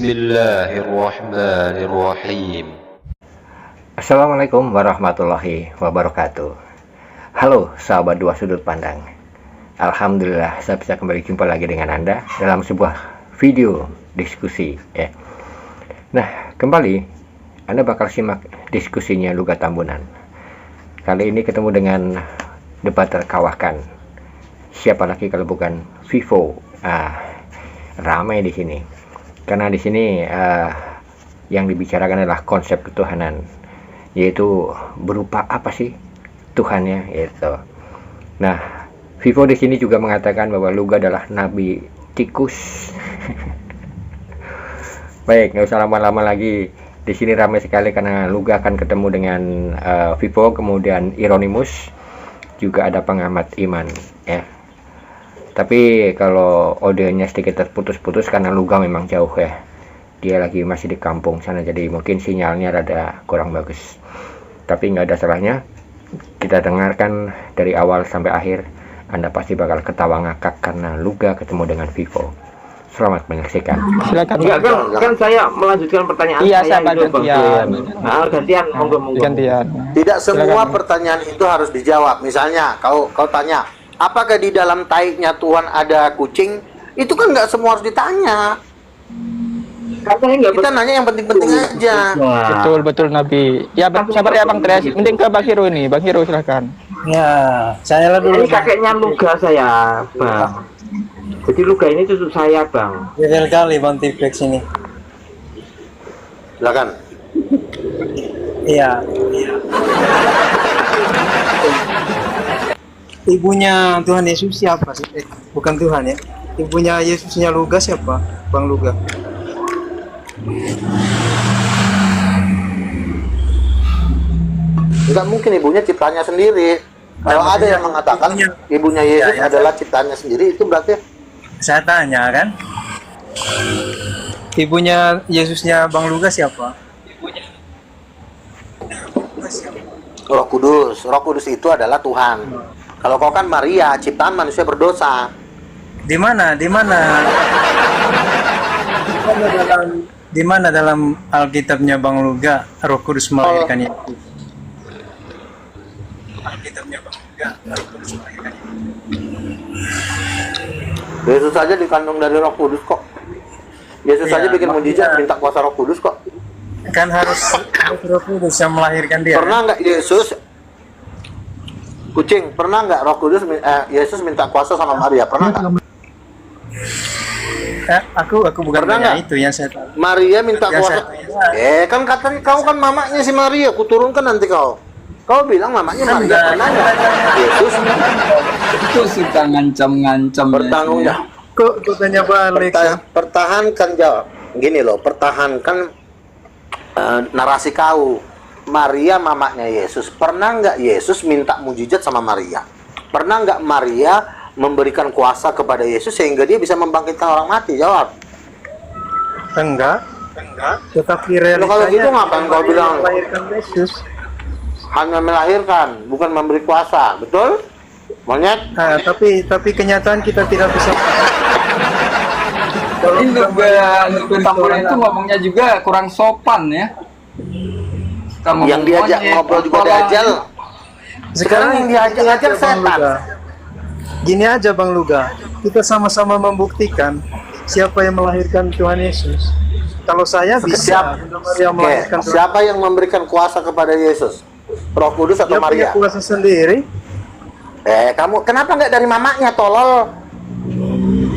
Bismillahirrahmanirrahim. Assalamualaikum warahmatullahi wabarakatuh. Halo sahabat dua sudut pandang. Alhamdulillah saya bisa kembali jumpa lagi dengan Anda dalam sebuah video diskusi ya. Nah, kembali Anda bakal simak diskusinya Luga Tambunan. Kali ini ketemu dengan debat terkawahkan. Siapa lagi kalau bukan Vivo? Ramai di sini. Karena di sini yang dibicarakan adalah konsep ketuhanan, yaitu berupa apa sih Tuhannya itu. Nah, Vivo di sini juga mengatakan bahwa Luga adalah nabi tikus. Baik, nggak usah lama-lama lagi. Di sini ramai sekali karena Luga akan ketemu dengan Vivo, kemudian Ironimus, juga ada pengamat iman ya. Tapi kalau audionya sedikit terputus-putus karena Luga memang jauh ya. Dia lagi masih di kampung sana, jadi mungkin sinyalnya rada kurang bagus. Tapi nggak ada salahnya kita dengarkan dari awal sampai akhir. Anda pasti bakal ketawa ngakak karena Luga ketemu dengan Vivo. Selamat menyaksikan. Silakan. Enggak kan saya melanjutkan pertanyaan iya, saya sahabat, itu, Bang. gantian. Nah, gantian, monggo. Gantian. Tidak semua Silakan. pertanyaan itu harus dijawab. Misalnya kau tanya, apakah di dalam taiknya Tuhan ada kucing? Itu kan nggak semua harus ditanya. Kita nanya yang penting-penting aja. Betul Nabi. Ya, sabar ya Bang Tres. Mending ke Bang Hiro ini. Bang Hiro silakan. Ya, saya lah dulu. Ini kakeknya Luga saya, Bang. Jadi Luga ini cucu saya, Bang. Gagal kali Bang T-Flex ini. Silakan. Iya. Ibunya Tuhan Yesus siapa sih? Bukan Tuhan ya. Ibunya Yesusnya Luga siapa? Bang Luga. Nggak mungkin ibunya ciptaannya sendiri. Kalau ada yang mengatakan ibunya Yesus adalah ciptaannya sendiri, itu berarti Saya tanya kan. Ibunya Yesusnya Bang Luga siapa? Roh Kudus. Roh Kudus itu adalah Tuhan. Kalau kau kan Maria, ciptaan manusia berdosa. Di mana? Di mana dalam Alkitabnya Bang Luga Roh Kudus melahirkan Yesus? Alkitabnya Bang Luga Roh Kudus melahirkan Yesus saja dikandung dari Roh Kudus kok. Yesus saja bikin mujizat minta kuasa Roh Kudus kok. Kan harus Roh Kudus yang melahirkan dia. Pernah nggak Yesus kucing? Pernah nggak Roh Kudus Yesus minta kuasa sama Maria? Pernah nggak? Aku bukan Pernah tanya nggak? itu yang saya tahu. Maria minta Yang kuasa. saya Kan katanya kau kan mamanya si Maria. Kuturunkan nanti kau. Kau bilang mamanya Maria. Pernah nggak? Yesus Itu suka ngancam-ngancam bertanggung jawab. Kok tanya balik? Pertahankan jawab. Gini loh, pertahankan narasi kau. Maria mamanya Yesus. Pernah nggak Yesus minta mujizat sama Maria? Pernah nggak Maria memberikan kuasa kepada Yesus sehingga dia bisa membangkitkan orang mati? Jawab. Enggak. Tetapi Loh, kalau gitu realitanya ngapain kau bilang melahirkan Yesus? hanya melahirkan, bukan memberi kuasa, betul? Monyet? Nah, tapi kenyataan kita tidak bisa. Ini Luga Tambunan itu ngomongnya juga kurang sopan ya. Kamu Yang diajak ngobrol juga dajal. Sekarang yang diajak-ajak setan. Gini aja Bang Luga, kita sama-sama membuktikan siapa yang melahirkan Tuhan Yesus. Kalau saya bisa yang melahirkan Tuhan. Siapa yang memberikan kuasa kepada Yesus? Roh Kudus atau Dia punya Maria? kuasa sendiri. Kamu kenapa nggak dari mamanya, tolol?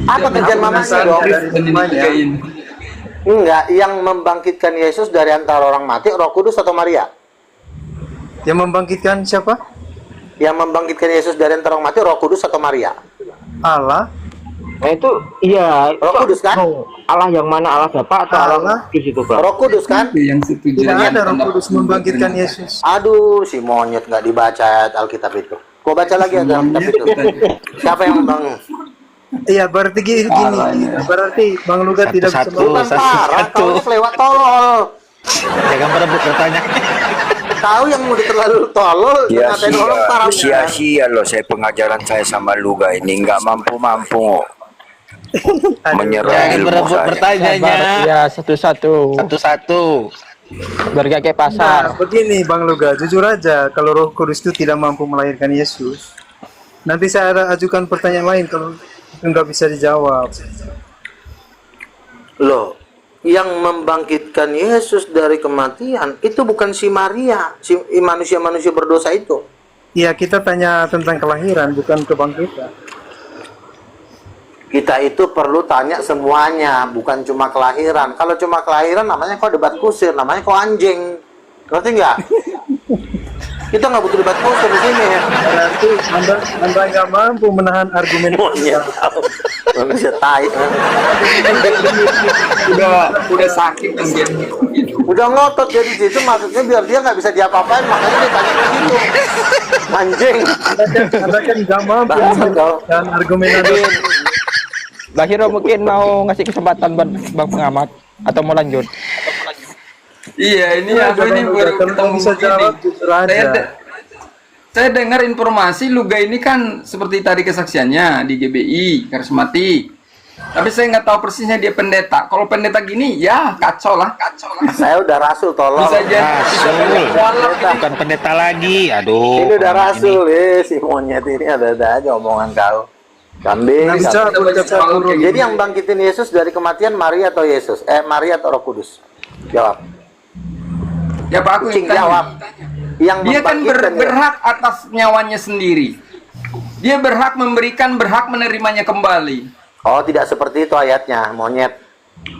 Apa kerjaan mamanya dong? Enggak, yang membangkitkan Yesus dari antara orang mati, Roh Kudus atau Maria? Yang membangkitkan siapa? Yang membangkitkan Yesus dari antara orang mati, Roh Kudus atau Maria? Allah. Nah, itu iya, Roh Kudus kan? Allah yang mana? Allah Bapa atau Allah Kudus itu, Bang? Roh Kudus kan? Itu yang setuju. Tidak ada Roh Kudus membangkitkan Yesus. Aduh, si monyet nggak dibaca ayat Alkitab itu. Kau baca lagi ayat Alkitab itu. Siapa yang membangun? Iya, berarti gini. Berarti Bang Luga tidak bisa Bukan parah, kau ini kelewat tolol. Jangan berebut bertanya. Tahu yang udah terlalu tolol, ngatain orang parah. Sia-sia loh saya pengajaran saya sama Luga ini nggak mampu-mampu. Menyerah Jangan ilmu berebut saya. bertanyanya. Ya, satu-satu. Satu-satu. Biar gak kayak Nah, pasar. begini Bang Luga, jujur aja, kalau Roh Kudus itu tidak mampu melahirkan Yesus, nanti saya ada ajukan pertanyaan lain kalau itu nggak bisa dijawab. Loh, yang membangkitkan Yesus dari kematian itu bukan si Maria, si manusia-manusia berdosa itu. Iya, kita tanya tentang kelahiran, bukan kebangkitan. Kita itu perlu tanya semuanya, bukan cuma kelahiran. Kalau cuma kelahiran namanya kau debat kusir, namanya kau anjing. Ngerti nggak? Kita nggak butuh debat kusir di sini. Berarti Anda nggak mampu menahan argumen. Monyet, manusia tai. Udah sakit mungkin. Udah ngotot jadi situ, maksudnya biar dia nggak bisa diapa-apain, makanya dia tanya begitu. Anjing. Anda kan nggak mampu Bangsat kau. dan argumen Anda. Bang Hiro mungkin mau ngasih kesempatan buat Bang Pengamat atau mau lanjut? Iya, ini aku ini baru Kalau ketemu bisa jawab, jujur aja. Saya dengar informasi Luga ini kan seperti tadi kesaksiannya di GBI Karismatik. Tapi saya nggak tahu persisnya dia pendeta. Kalau pendeta gini, ya kacau lah. Saya udah rasul, tolong. Bisa jadi Bukan pendeta lagi. Aduh. Ini udah rasul, si monyet ini ada aja omongan kau. Kambing. Nggak bisa kambing. berkata buruk. Jadi yang bangkitin Yesus dari kematian Maria atau Yesus? Maria atau Roh Kudus? Jawab. ya Pak, aku Kucing yang tanya. jawab. Yang Dia kan membangkitkan ya. berhak atas nyawanya sendiri. Dia berhak memberikan, berhak menerimanya kembali. Oh, tidak seperti itu ayatnya, monyet.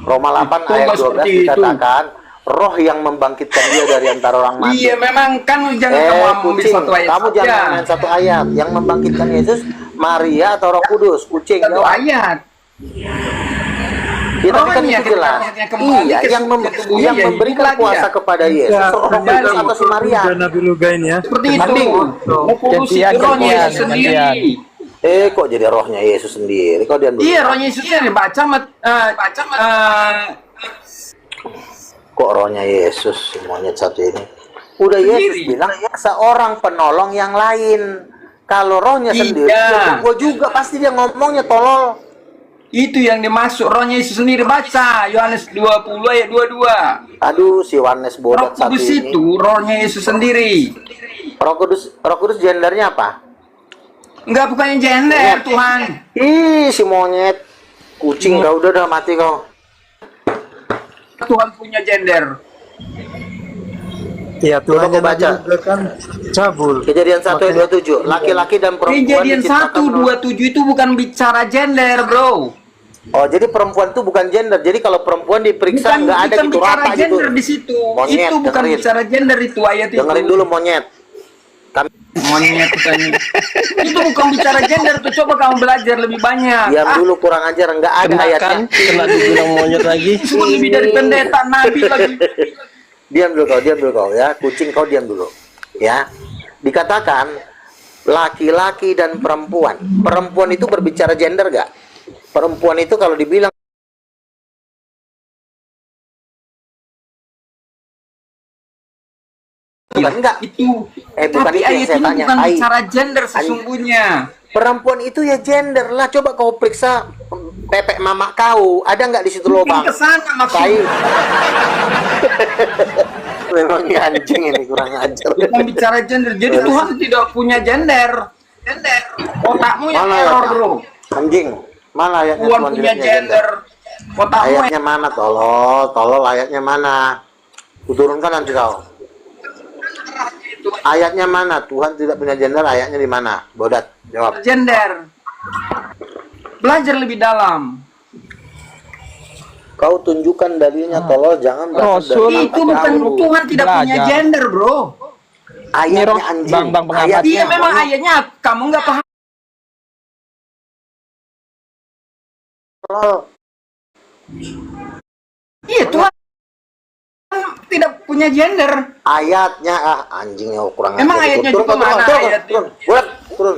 Roma 8 Itu ayat nggak 12 seperti itu. dikatakan, roh yang membangkitkan dia dari antara orang mati. Iya, memang kan jangan kamu ambil kucing, satu ayat kamu saja. jangan main satu ayat. Yang membangkitkan Yesus, Maria atau Roh Kudus? Kucing, Satu jawab. ayat. Ya, tapi kan Rohnya itu jelas. ketika kembali Iya, ke yang tubuhnya, yang ya memberikan hidup lagi kuasa ya. kepada Yesus, Ya, Roh Kudus atau si Maria? Dan Nabi Luga ini ya. Seperti itu. Gantian, Rohnya gantian, Yesus sendiri. gantian. Kok jadi rohnya Yesus sendiri? Kok dia dulu? Iya, rohnya Yesusnya dibaca Kok rohnya Yesus, si monyet satu ini? Udah Yesus Sendiri. bilang seorang penolong yang lain. Kalau rohnya Iya. sendiri, gua juga pasti dia ngomongnya tolol. itu yang dimasuk rohnya Yesus sendiri, baca Yohanes 20 ayat 22. Aduh, si Yohanes Roh bodoh satu Kudus ini. itu rohnya Yesus sendiri. Roh Kudus gendernya apa? Enggak, bukannya gender, Tuhan. Ih, si monyet. Kucing kau udah mati kau. Tuhan punya gender. Iya, Tuhan Coba kau baca. Luga kan cabul. Kejadian 1 ayat 27. Laki-laki dan perempuan Kejadian diciptakan 1:27 itu bukan bicara gender, bro. Oh, jadi perempuan itu bukan gender. Jadi kalau perempuan diperiksa nggak ada gitu bicara rata gitu. gender di situ. Monyet, Itu bukan dengerin. bicara gender itu ayat itu. Dengerin dulu monyet. Monyet katanya. Itu bukan bicara gender tuh. Coba kamu belajar lebih banyak. Diam dulu, kurang ajar, nggak ada ayatnya. Kena dibilang monyet lagi. Cuma lebih dari pendeta nabi lagi. Diam dulu kau ya. Kucing kau diam dulu. Ya. Dikatakan laki-laki dan perempuan. Perempuan itu berbicara gender nggak? Perempuan itu kalau dibilang enggak. Itu. Bukan Tapi itu yang ayat saya ini tanya. bukan Ai. bicara gender sesungguhnya. Perempuan itu ya gender lah. Coba kau periksa pepek mama kau. Ada nggak di situ lubang? Ke sana Tai. maksudnya. Memang ini anjing ini kurang ajar. Bukan bicara gender. Jadi Tuhan tidak punya gender. Otakmu yang Mana error, ayatnya? bro. Anjing. Mana ayatnya Tuhan Tuhan punya tidak gender. Otakmu Ayatnya mana? Tolol ayatnya mana? Kuturunkan nanti kau. Ayatnya mana? Tuhan tidak punya gender, ayatnya di mana? Bodat, jawab. gender. Belajar lebih dalam. Kau tunjukkan dalilnya, tolol, jangan berasal Rasul dari Itu apa bukan kau. Tuhan tidak punya Belajar. gender, bro. Ayatnya anjing. Bang pengamat. Ayatnya. Iya memang ayatnya kamu nggak paham. Tolol. Iya Tuhan tidak punya gender. Ayatnya anjing ya kurang Emang ajar. ayatnya Turun, juga turun, mana turun, ayat turun, Bodat, turun.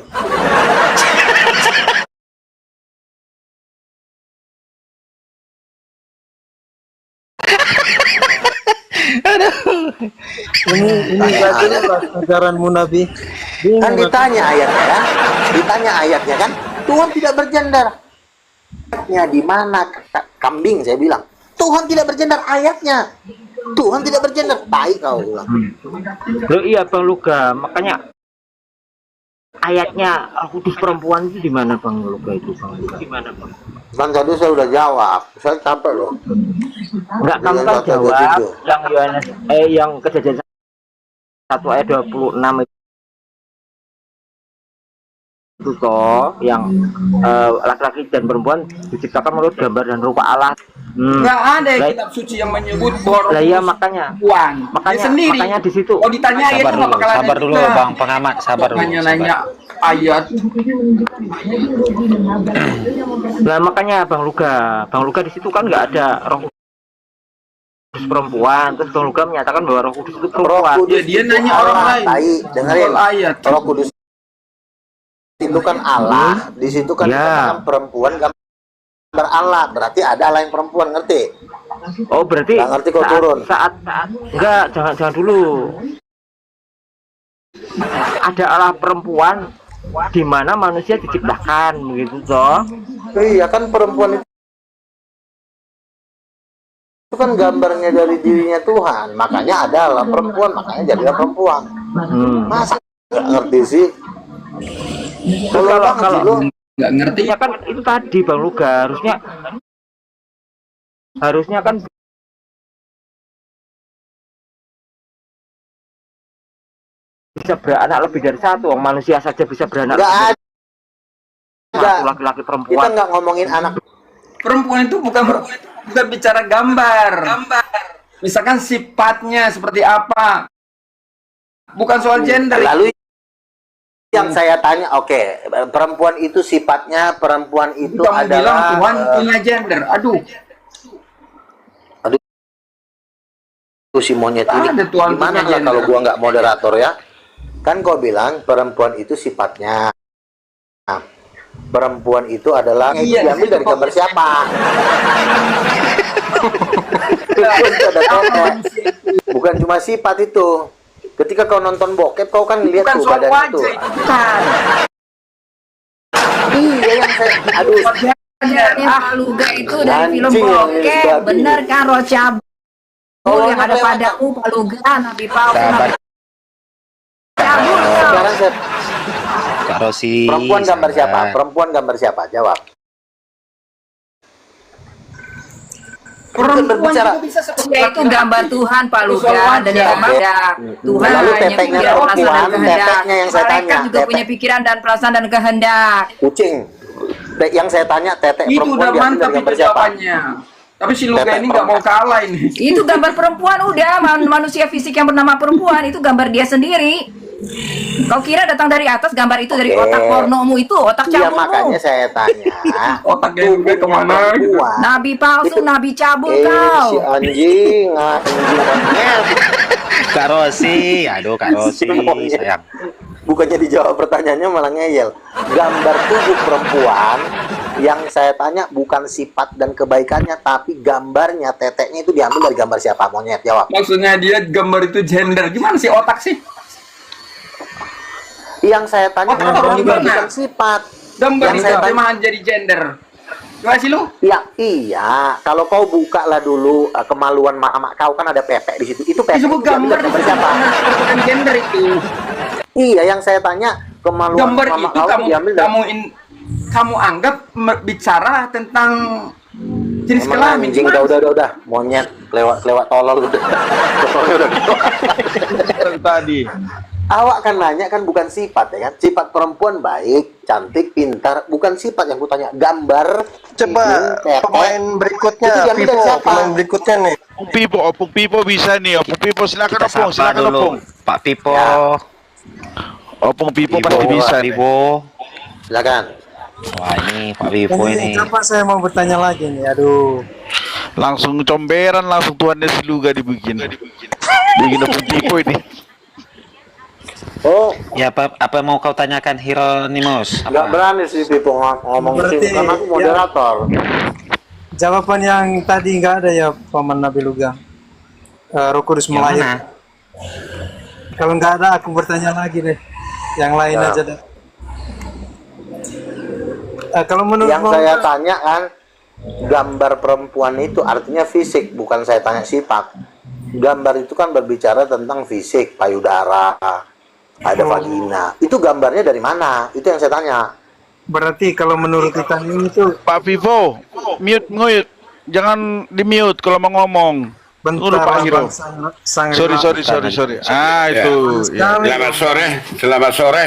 Ini nggak jelas ajaranmu Nabi. Kan ditanya ayatnya kan? Ditanya ayatnya kan? Tuhan tidak bergender. ayatnya di mana kambing, saya bilang. Tuhan tidak bergender, ayatnya. Tuhan tidak bergender, tai kau bilang. Loh iya Bang Luga, makanya ayatnya kudus perempuan itu di mana Bang Luga itu Bang Luga? Di mana Bang? Kan tadi saya udah jawab, saya capek loh. Enggak, kamu kan jawab yang Yohanes yang Kejadian 1 ayat 26 itu toh, yang laki-laki dan perempuan diciptakan menurut gambar dan rupa Allah. Nggak ada kitab suci yang menyebut bahwa Lah ya makanya dia sendiri. Makanya di situ. Oh ditanya ayat itu nggak bakal ada. Sabar dulu juga. Bang pengamat, sabar dulu. Nanya ayat. Lah makanya Bang Luga di situ kan nggak ada Roh Kudus perempuan, terus Bang Luga menyatakan bahwa Roh Kudus itu perempuan. Roh Kudus Dia itu nanya Allah, orang lain. tai, dengerin. Ayat. Roh Kudus itu kan Allah, di situ kan dikatakan perempuan gambar Allah, berarti ada Allah yang perempuan, ngerti? Oh berarti Nggak ngerti kok turun. saat enggak, jangan dulu. Ada Allah perempuan di mana manusia diciptakan begitu toh. Iya kan perempuan itu kan gambarnya dari dirinya Tuhan, makanya ada Allah perempuan, makanya jadilah perempuan. Masa nggak ngerti sih? Kalau Nggak ngerti. ya kan itu tadi Bang Luga, harusnya kan bisa beranak lebih dari satu. Manusia saja bisa beranak Nggak ada. laki-laki Kita perempuan. nggak ngomongin anak. Perempuan itu bukan bicara gambar. Misalkan sifatnya seperti apa. Bukan soal gender. Lalu yang saya tanya, oke, perempuan itu sifatnya, perempuan itu Kamu bilang adalah Tuhan punya gender. Aduh. si monyet ini. Ada Tuhan Gimana punya lah kalau gender. gua nggak moderator ya? Kan kau bilang perempuan itu sifatnya. Nah, perempuan itu adalah Iya, diambil dari gambar siapa? Bukan cuma sifat itu. Ketika kau nonton bokep, kau kan lihat Bukan tuh soal badan wajah itu. itu bukan. Iya yang saya, aduh, Pak Luga itu dari film Anjing yang bokep, ini babi. bener kan roh cabul Oh, yang ada apa- padamu Pak Luga, Nabi palsu, Sabar. Nabi cabul kau. sekarang saya, Kak Rosi. perempuan gambar sabar. siapa? Perempuan gambar siapa? Jawab. Perempuan berbicara. juga bisa seperti Ya itu gambar Tuhan Pak Luga dan yang kehendak. Tuhan Lalu hanya teteknya pikiran, perasaan dan perempuan, kehendak. teteknya yang saya Malaikat tanya, juga tetek. punya pikiran dan perasaan dan kehendak. Kucing. Yang saya tanya, tetek itu perempuan udah diambil mantap dari itu gambar siapa? jawabannya. Tapi si Luga Tetek ini nggak mau kalah ini. Itu gambar perempuan udah, manusia fisik yang bernama perempuan itu gambar dia sendiri. Kau kira datang dari atas gambar itu dari Oke. otak pornomu itu, otak Iya cabulmu. makanya saya tanya. Otaknya Luga kemana gitu. Perempuan. Nabi palsu, Itu- nabi cabul Si kau. anjing, monyet. Kak Rosi, aduh Kak Rosi, Monyet. sayang. Bukannya dijawab pertanyaannya malah ngeyel. Gambar tubuh perempuan yang saya tanya bukan sifat dan kebaikannya, tapi gambarnya, teteknya itu diambil dari gambar siapa? Monyet, jawab. Maksudnya dia gambar itu gender. Gimana sih otak sih? Yang saya tanya Otak gambar orang gimana? bukan sifat. Gambar Yang itu saya tanya, terjemahan jadi gender. Gimana sih lu? ya iya. Kalau kau buka lah dulu kemaluan mama kau kan ada pepek di situ. Itu pepek Disebut itu diambil gambar dari gambar siapa? bukan gender itu. Iya, yang saya tanya kemaluan Gambar mama itu kau kamu diambil dari kamu anggap bicara tentang jenis emang kelamin. anjing. Gimana? Udah monyet lewat tolol udah. Tololnya udah. Tadi. Awak kan nanya kan bukan sifat ya kan? Sifat perempuan baik, cantik, pintar, bukan sifat yang kutanya. Gambar. Coba hidung, tetek. pemain berikutnya, Itu diambil dari Vivo, siapa? pemain berikutnya nih. Opung Pipo bisa nih, Opung Pipo silakan Kita Opung, sapa silakan dulu. Opung. Pak Pipo. Ya. Opung Pipo pasti bisa nih. Pipo. Silakan. Wah ini Pak Pipo ini. Apa saya mau bertanya lagi nih? Aduh. Langsung comberan, langsung tuannya si Luga dibikin. Bikin Opung Pipo ini. Oh, Ya apa mau kau tanyakan Hieronymus? nggak berani sih Pipo ngomong Berarti, sini karena aku moderator. Jawaban yang tadi nggak ada ya Paman Nabi Luga. Roh Kudus Yang melahir. mana? Kalau nggak ada aku bertanya lagi deh. Yang lain Ya. aja deh. Kalau menurut Yang saya tanya kan, gambar perempuan itu artinya fisik, bukan saya tanya sifat. Gambar itu kan berbicara tentang fisik, payudara, ada vagina. Itu gambarnya dari mana? Itu yang saya tanya. berarti kalau menurut kita ini tuh Pak Vivo, mute. Jangan di mute kalau mau ngomong. bentar Pak Hiro. Sorry. Itu. Ya. Selamat sore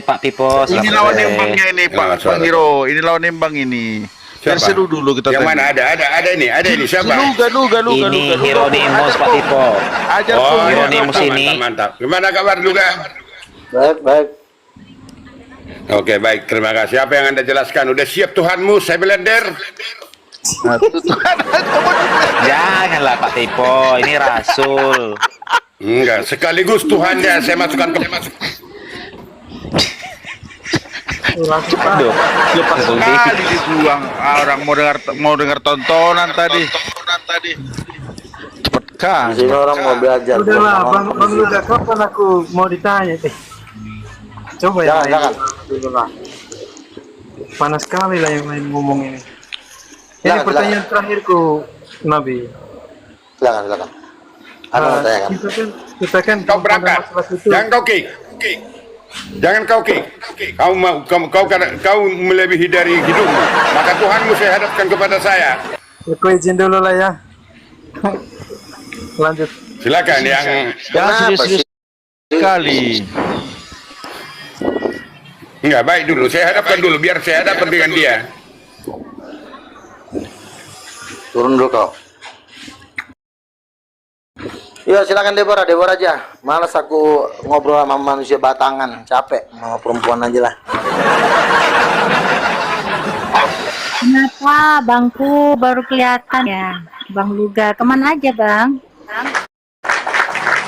Pak Pipo. Ini lawan nimbangnya ini Pak Hiro. Ini lawan nimbang ini. Siapa? Seru dulu kita. Yang mana ada ini siapa? Luga. Ini Hieronymus Pak Pipo. Ajar Hieronymus ini. Mantap. Gimana kabar Luga? Baik. Oke, baik. Terima kasih. Apa yang Anda jelaskan? Udah siap Tuhanmu, saya belender. Janganlah Pak Pipo, ini Rasul. Enggak, sekaligus Tuhannya saya masukkan ke Aduh, Lepas sekali dibuang. Orang mau dengar tontonan tadi. Cepet kan. Di sini orang mau belajar. Udahlah, Bang Luga, kapan aku mau ditanya? Coba ya. Jangan. Panas sekali lah yang lain ngomong ini. Ini Silakan, pertanyaan terakhirku, Nabi. Silakan. Apa mau tanyakan? Kita kan Kau berangkat. Jangan kau kick. Jangan kau kick. Kau melebihi dari hidupmu. Maka Tuhanmu saya hadapkan kepada saya. Aku izin dulu lah ya. Lanjut. Silakan yang Jangan serius sekali. enggak baik dulu. Saya hadapkan dulu biar saya hadapkan dengan dia. Turun dulu kau. Ya silakan Deborah aja. Malas aku ngobrol sama manusia batangan, capek sama perempuan aja lah. Kenapa bangku baru kelihatan ya? Bang Luga, kemana aja bang?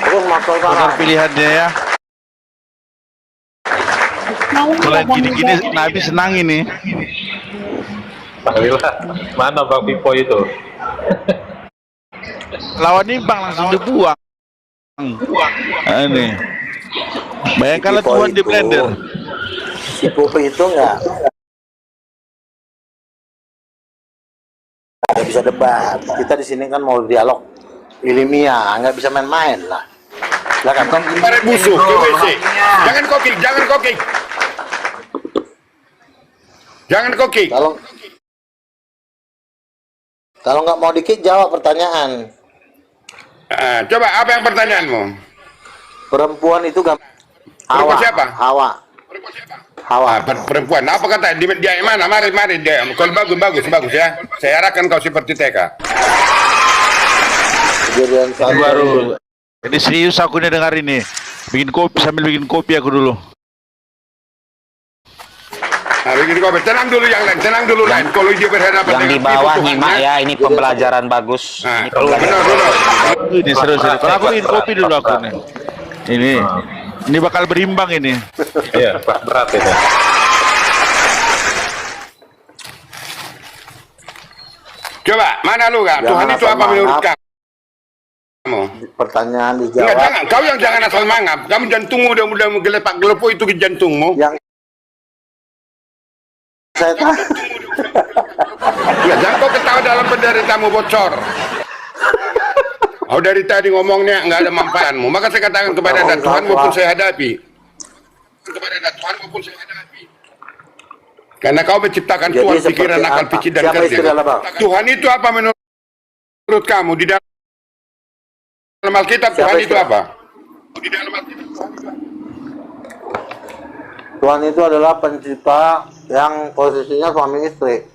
Terus motor Benar pilihannya ya. Kalau yang gini-gini Nabi senang ini. Mana Bang Pipo itu? Lawan nimbang langsung dibuang. Ini. Bayangkanlah Tuhan di blender. Si Pupu itu nggak bisa debat. Kita di sini kan mau dialog ilmiah, nggak bisa main-main lah. Silakan. Tarik busuk ke WC. Jangan kokik. Jangan kokik. Kalau nggak mau dikit jawab pertanyaan. Coba apa yang pertanyaanmu? Perempuan itu Perempuan siapa? Hawa. Perempuan. Apa kata dia yang mana? Mari dia. Kalau bagus ya. Saya arahkan kau seperti TK. Kejadian Baru. Ini serius aku nih dengar ini. Sambil bikin kopi aku dulu. Nah, bikin kopi. Tenang dulu yang lain. Kalau dia berhadapan Yang di bawah nyimak ya, ini pembelajaran bagus. Nah, benar. Ini seru. Kalau aku bikin kopi dulu aku nih. Ini bakal berimbang ini. Iya, berat itu. Coba, mana lu kan? Tuhan itu apa menurut kamu? Pertanyaan dijawab. Enggak, jangan. Kau yang jangan asal mangap. Kamu jantungmu udah gelepak-gelepo itu ke jantungmu. Yang saya tahu. Ya, jangan kau ketawa dalam penderitamu bocor. Oh, dari tadi ngomongnya nggak ada manfaatmu. Maka saya katakan kepada Anda, Tuhan maupun saya hadapi. Karena kau menciptakan Tuhan pikiran, akal, pikir dan kerja. Tuhan itu apa menurut kamu? Di dalam Alkitab Tuhan itu apa? Tuhan itu adalah pencipta yang posisinya suami istri.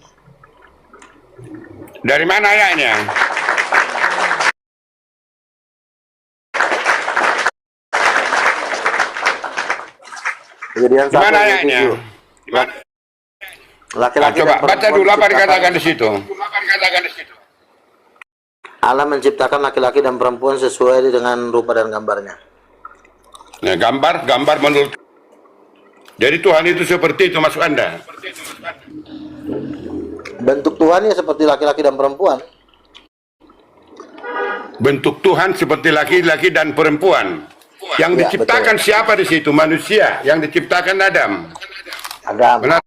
Dari mana ayatnya? Kejadian Di mana ayatnya? Laki-laki coba baca dulu apa dikatakan di situ. Allah menciptakan laki-laki dan perempuan sesuai dengan rupa dan gambarnya. Nah, gambar menurut. Jadi Tuhan itu seperti itu maksud Anda? Bentuk Tuhan ya seperti laki-laki dan perempuan. Bentuk Tuhan seperti laki-laki dan perempuan. Yang diciptakan siapa di situ? Manusia. Yang diciptakan Adam. Benar.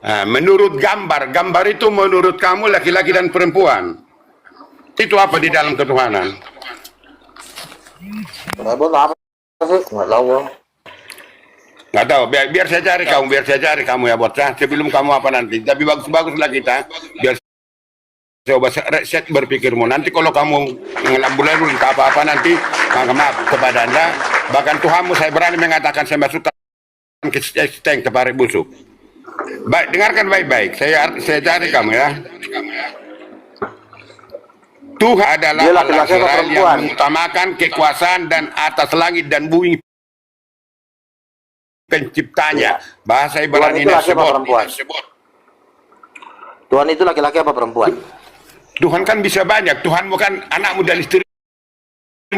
Nah, menurut gambar itu menurut kamu laki-laki dan perempuan. Itu apa di dalam ketuhanan? Nggak tahu. Biar saya cari kamu ya bocah. Sebelum kamu apa nanti. Tapi bagus-baguslah kita. Biar coba reset berpikirmu. Nanti kalau kamu ngelambur-lambur apa-apa nanti, maka maaf kepada Anda. Bahkan Tuhanmu saya berani mengatakan saya masukkan ke tank ke parit busuk. Baik, dengarkan baik-baik. Saya cari kamu ya. Tuhan adalah Allah Israel yang mengutamakan kekuasaan dan atas langit dan bumi penciptanya. Bahasa Ibrani ini sebut. Tuhan itu laki-laki apa perempuan? Tuhan kan bisa banyak. Tuhan bukan anakmu dan istrimu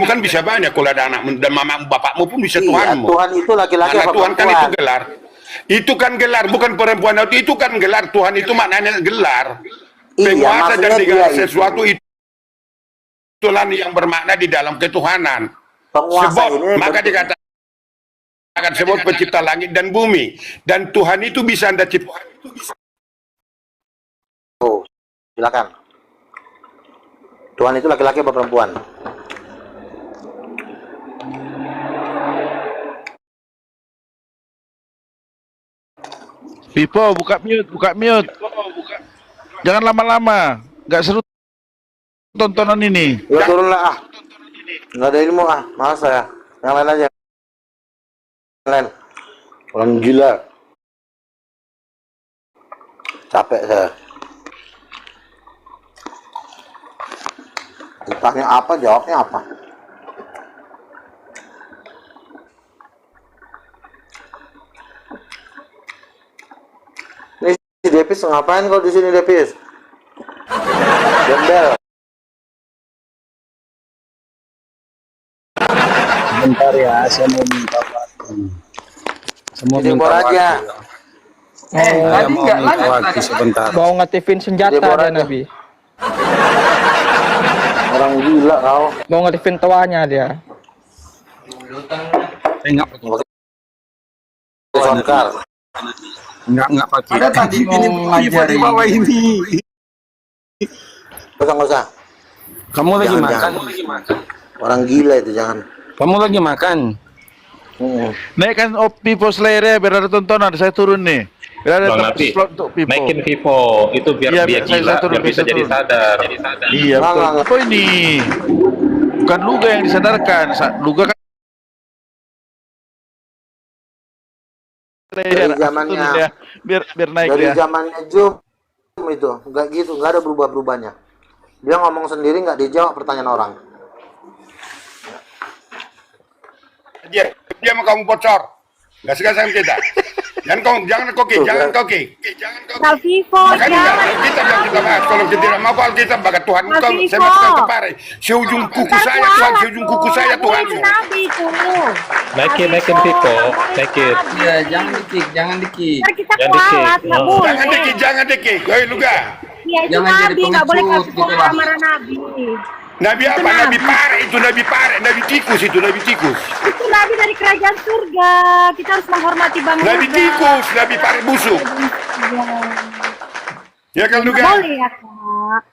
kan bisa banyak. Kalau ada anakmu dan mamamu, bapakmu pun bisa Tuhanmu. Tuhan itu laki-laki apa Tuhan perempuan? kan itu gelar. Itu kan gelar, bukan perempuan. Itu kan gelar. Tuhan itu maknanya gelar. Penguasa dan segala sesuatu itu. Itulah yang bermakna di dalam ketuhanan. Sebab maka dikatakan sebab pencipta langit dan bumi. Dan Tuhan itu bisa Anda ciptakan. Oh, silakan. Tuhan itu laki-laki apa perempuan? Pipo, buka mute. Jangan lama-lama. Nggak seru tontonan ini. Ya turunlah nggak ada ilmu malas saya. Yang lain aja. Yang lain. Orang gila. Capek saya. Ditanya apa, jawabnya apa? Ini si Depis ngapain kalau di sini Depis? Gembel. Bentar ya, saya mau minta waktu. aja. Tadi nggak lanjut Sebentar. Mau ngetivin senjata dia Nabi. Orang gila kau. Mau ngetivin tuanya dia. Enggak pakai. Ada tadi mau ngajarin. Ini. Nggak usah. Kamu lagi makan. Orang gila itu jangan. Kamu lagi makan. Naikkan Pipo Slayer ya, biar ada tontonan. Saya turun nih. Biar ada slot untuk Pipo. Naikin Pipo itu biar Iya, dia gila, biar bisa jadi sadar. Iya, betul. Apa ini? Bukan Luga yang disadarkan. Luga kan dari zamannya ya. Biar naik dari ya. zamannya Job itu nggak gitu, nggak ada berubah-berubahnya. Dia ngomong sendiri, nggak dijawab pertanyaan orang. Dia mau kamu bocor. Nggak segan kita. Jangan koki. Salvivo, Makanya kita bilang kita bahas. Kalau kita tidak mau kita baga Tuhan kau saya masukkan ke pare. Seujung kuku saya Tuhan, seujung kuku saya Tuhan. Naikin Pipo, naikin. Ya, jangan dikik. Kita kualat, nggak boleh. Jangan dikik. Hei Luga. Iya, itu Jangan jadi Nabi, nggak boleh pengecut, kasih gitu lah. marah Nabi. Nabi apa? Nabi pare itu Nabi pare, Nabi tikus itu Nabi tikus. Itu Nabi dari kerajaan surga. Kita harus menghormati Bang Nabi Luga. tikus, Nabi pare busuk. Ya kan Luga? Boleh ya, Kak.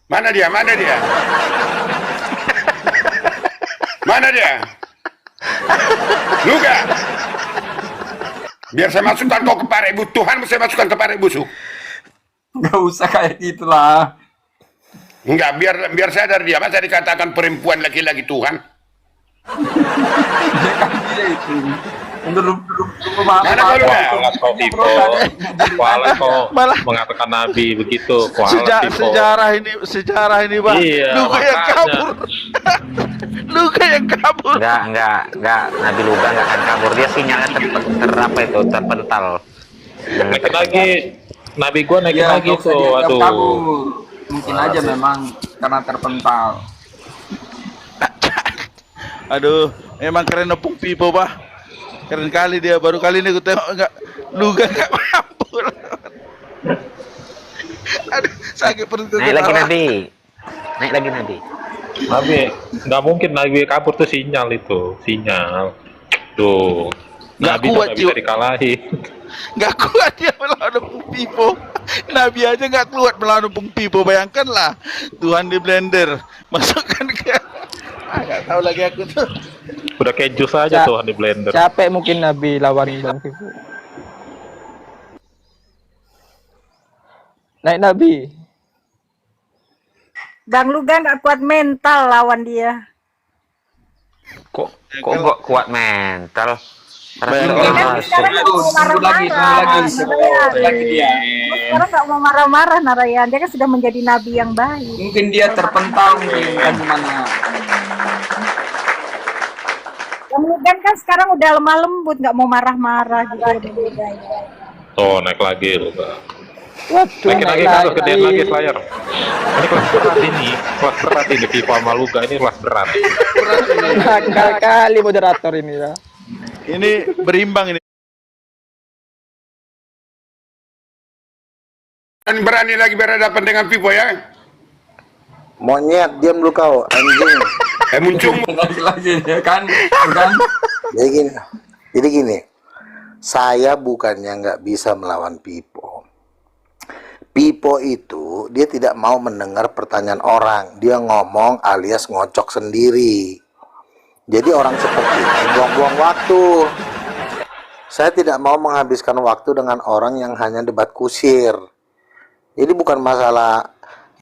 Mana dia? Mana dia? Luga. Biar saya masukkan kau ke pare busuk. Tuhan saya masukkan ke pare busuk. Nggak usah kayak gitulah. Enggak, biar sadar dia. Masa dikatakan perempuan laki-laki Tuhan? Dia kan dia itu. Menurut Mana kau Luga? Kualat kau Pipo, kualat kau mengatakan Nabi begitu. Kualat Pipo. Sejarah ini Bang. Iya, Luga yang kabur. Luga yang kabur. Enggak. Nabi Luga enggak akan kabur. Dia sinyalnya terpental. Naikin lagi. Nabi gua naikin ya, lagi tuh. Aduh. Kabur. Mungkin aja memang karena terpental. Aduh, emang keren opung Pipo, Bah. Keren kali dia, baru kali ini gue tengok Luga enggak mampu. Aduh, sakit perut. Naik lagi Nabi. Nabi, nggak mungkin Nabi kabur tuh sinyal. Tuh. Nabi kuat nggak bisa dikalahi. Nggak kuat dia melawan Opung Pipo. Nabi aja nggak kuat melawan Opung Pipo. Bayangkanlah Tuhan di blender, masukkan ke nggak tahu lagi aku tuh. Udah kayak jus aja tuh di blender. Capek mungkin Nabi lawan Bang Pipo. Naik Nabi. Bang Luga nggak kuat mental lawan dia. Kok nggak kuat mental? Sekarang nggak mau marah-marah. Sekarang nggak mau marah-marah Narayan. Dia kan sudah menjadi nabi yang baik. Mungkin dia terpental mungkin gimana. Bang Lugan kan sekarang udah lemah lembut, nggak mau marah-marah gitu. Tuh naik lagi lu. Waduh, Naikin lagi kan, gedein lagi Slayer. Ini kelas berat ini, kelas berat ini FIFA sama Luga ini kelas berat. Kali moderator ini ya. Ini berimbang ini. Dan berani lagi berhadapan dengan Pipo ya? Monyet, diam dulu kau, anjing. Muncung lagi ya kan? Jadi gini, saya bukannya nggak bisa melawan Pipo. Pipo itu dia tidak mau mendengar pertanyaan orang, dia ngomong alias ngocok sendiri. Jadi orang seperti itu buang-buang waktu. Saya tidak mau menghabiskan waktu dengan orang yang hanya debat kusir. Jadi bukan masalah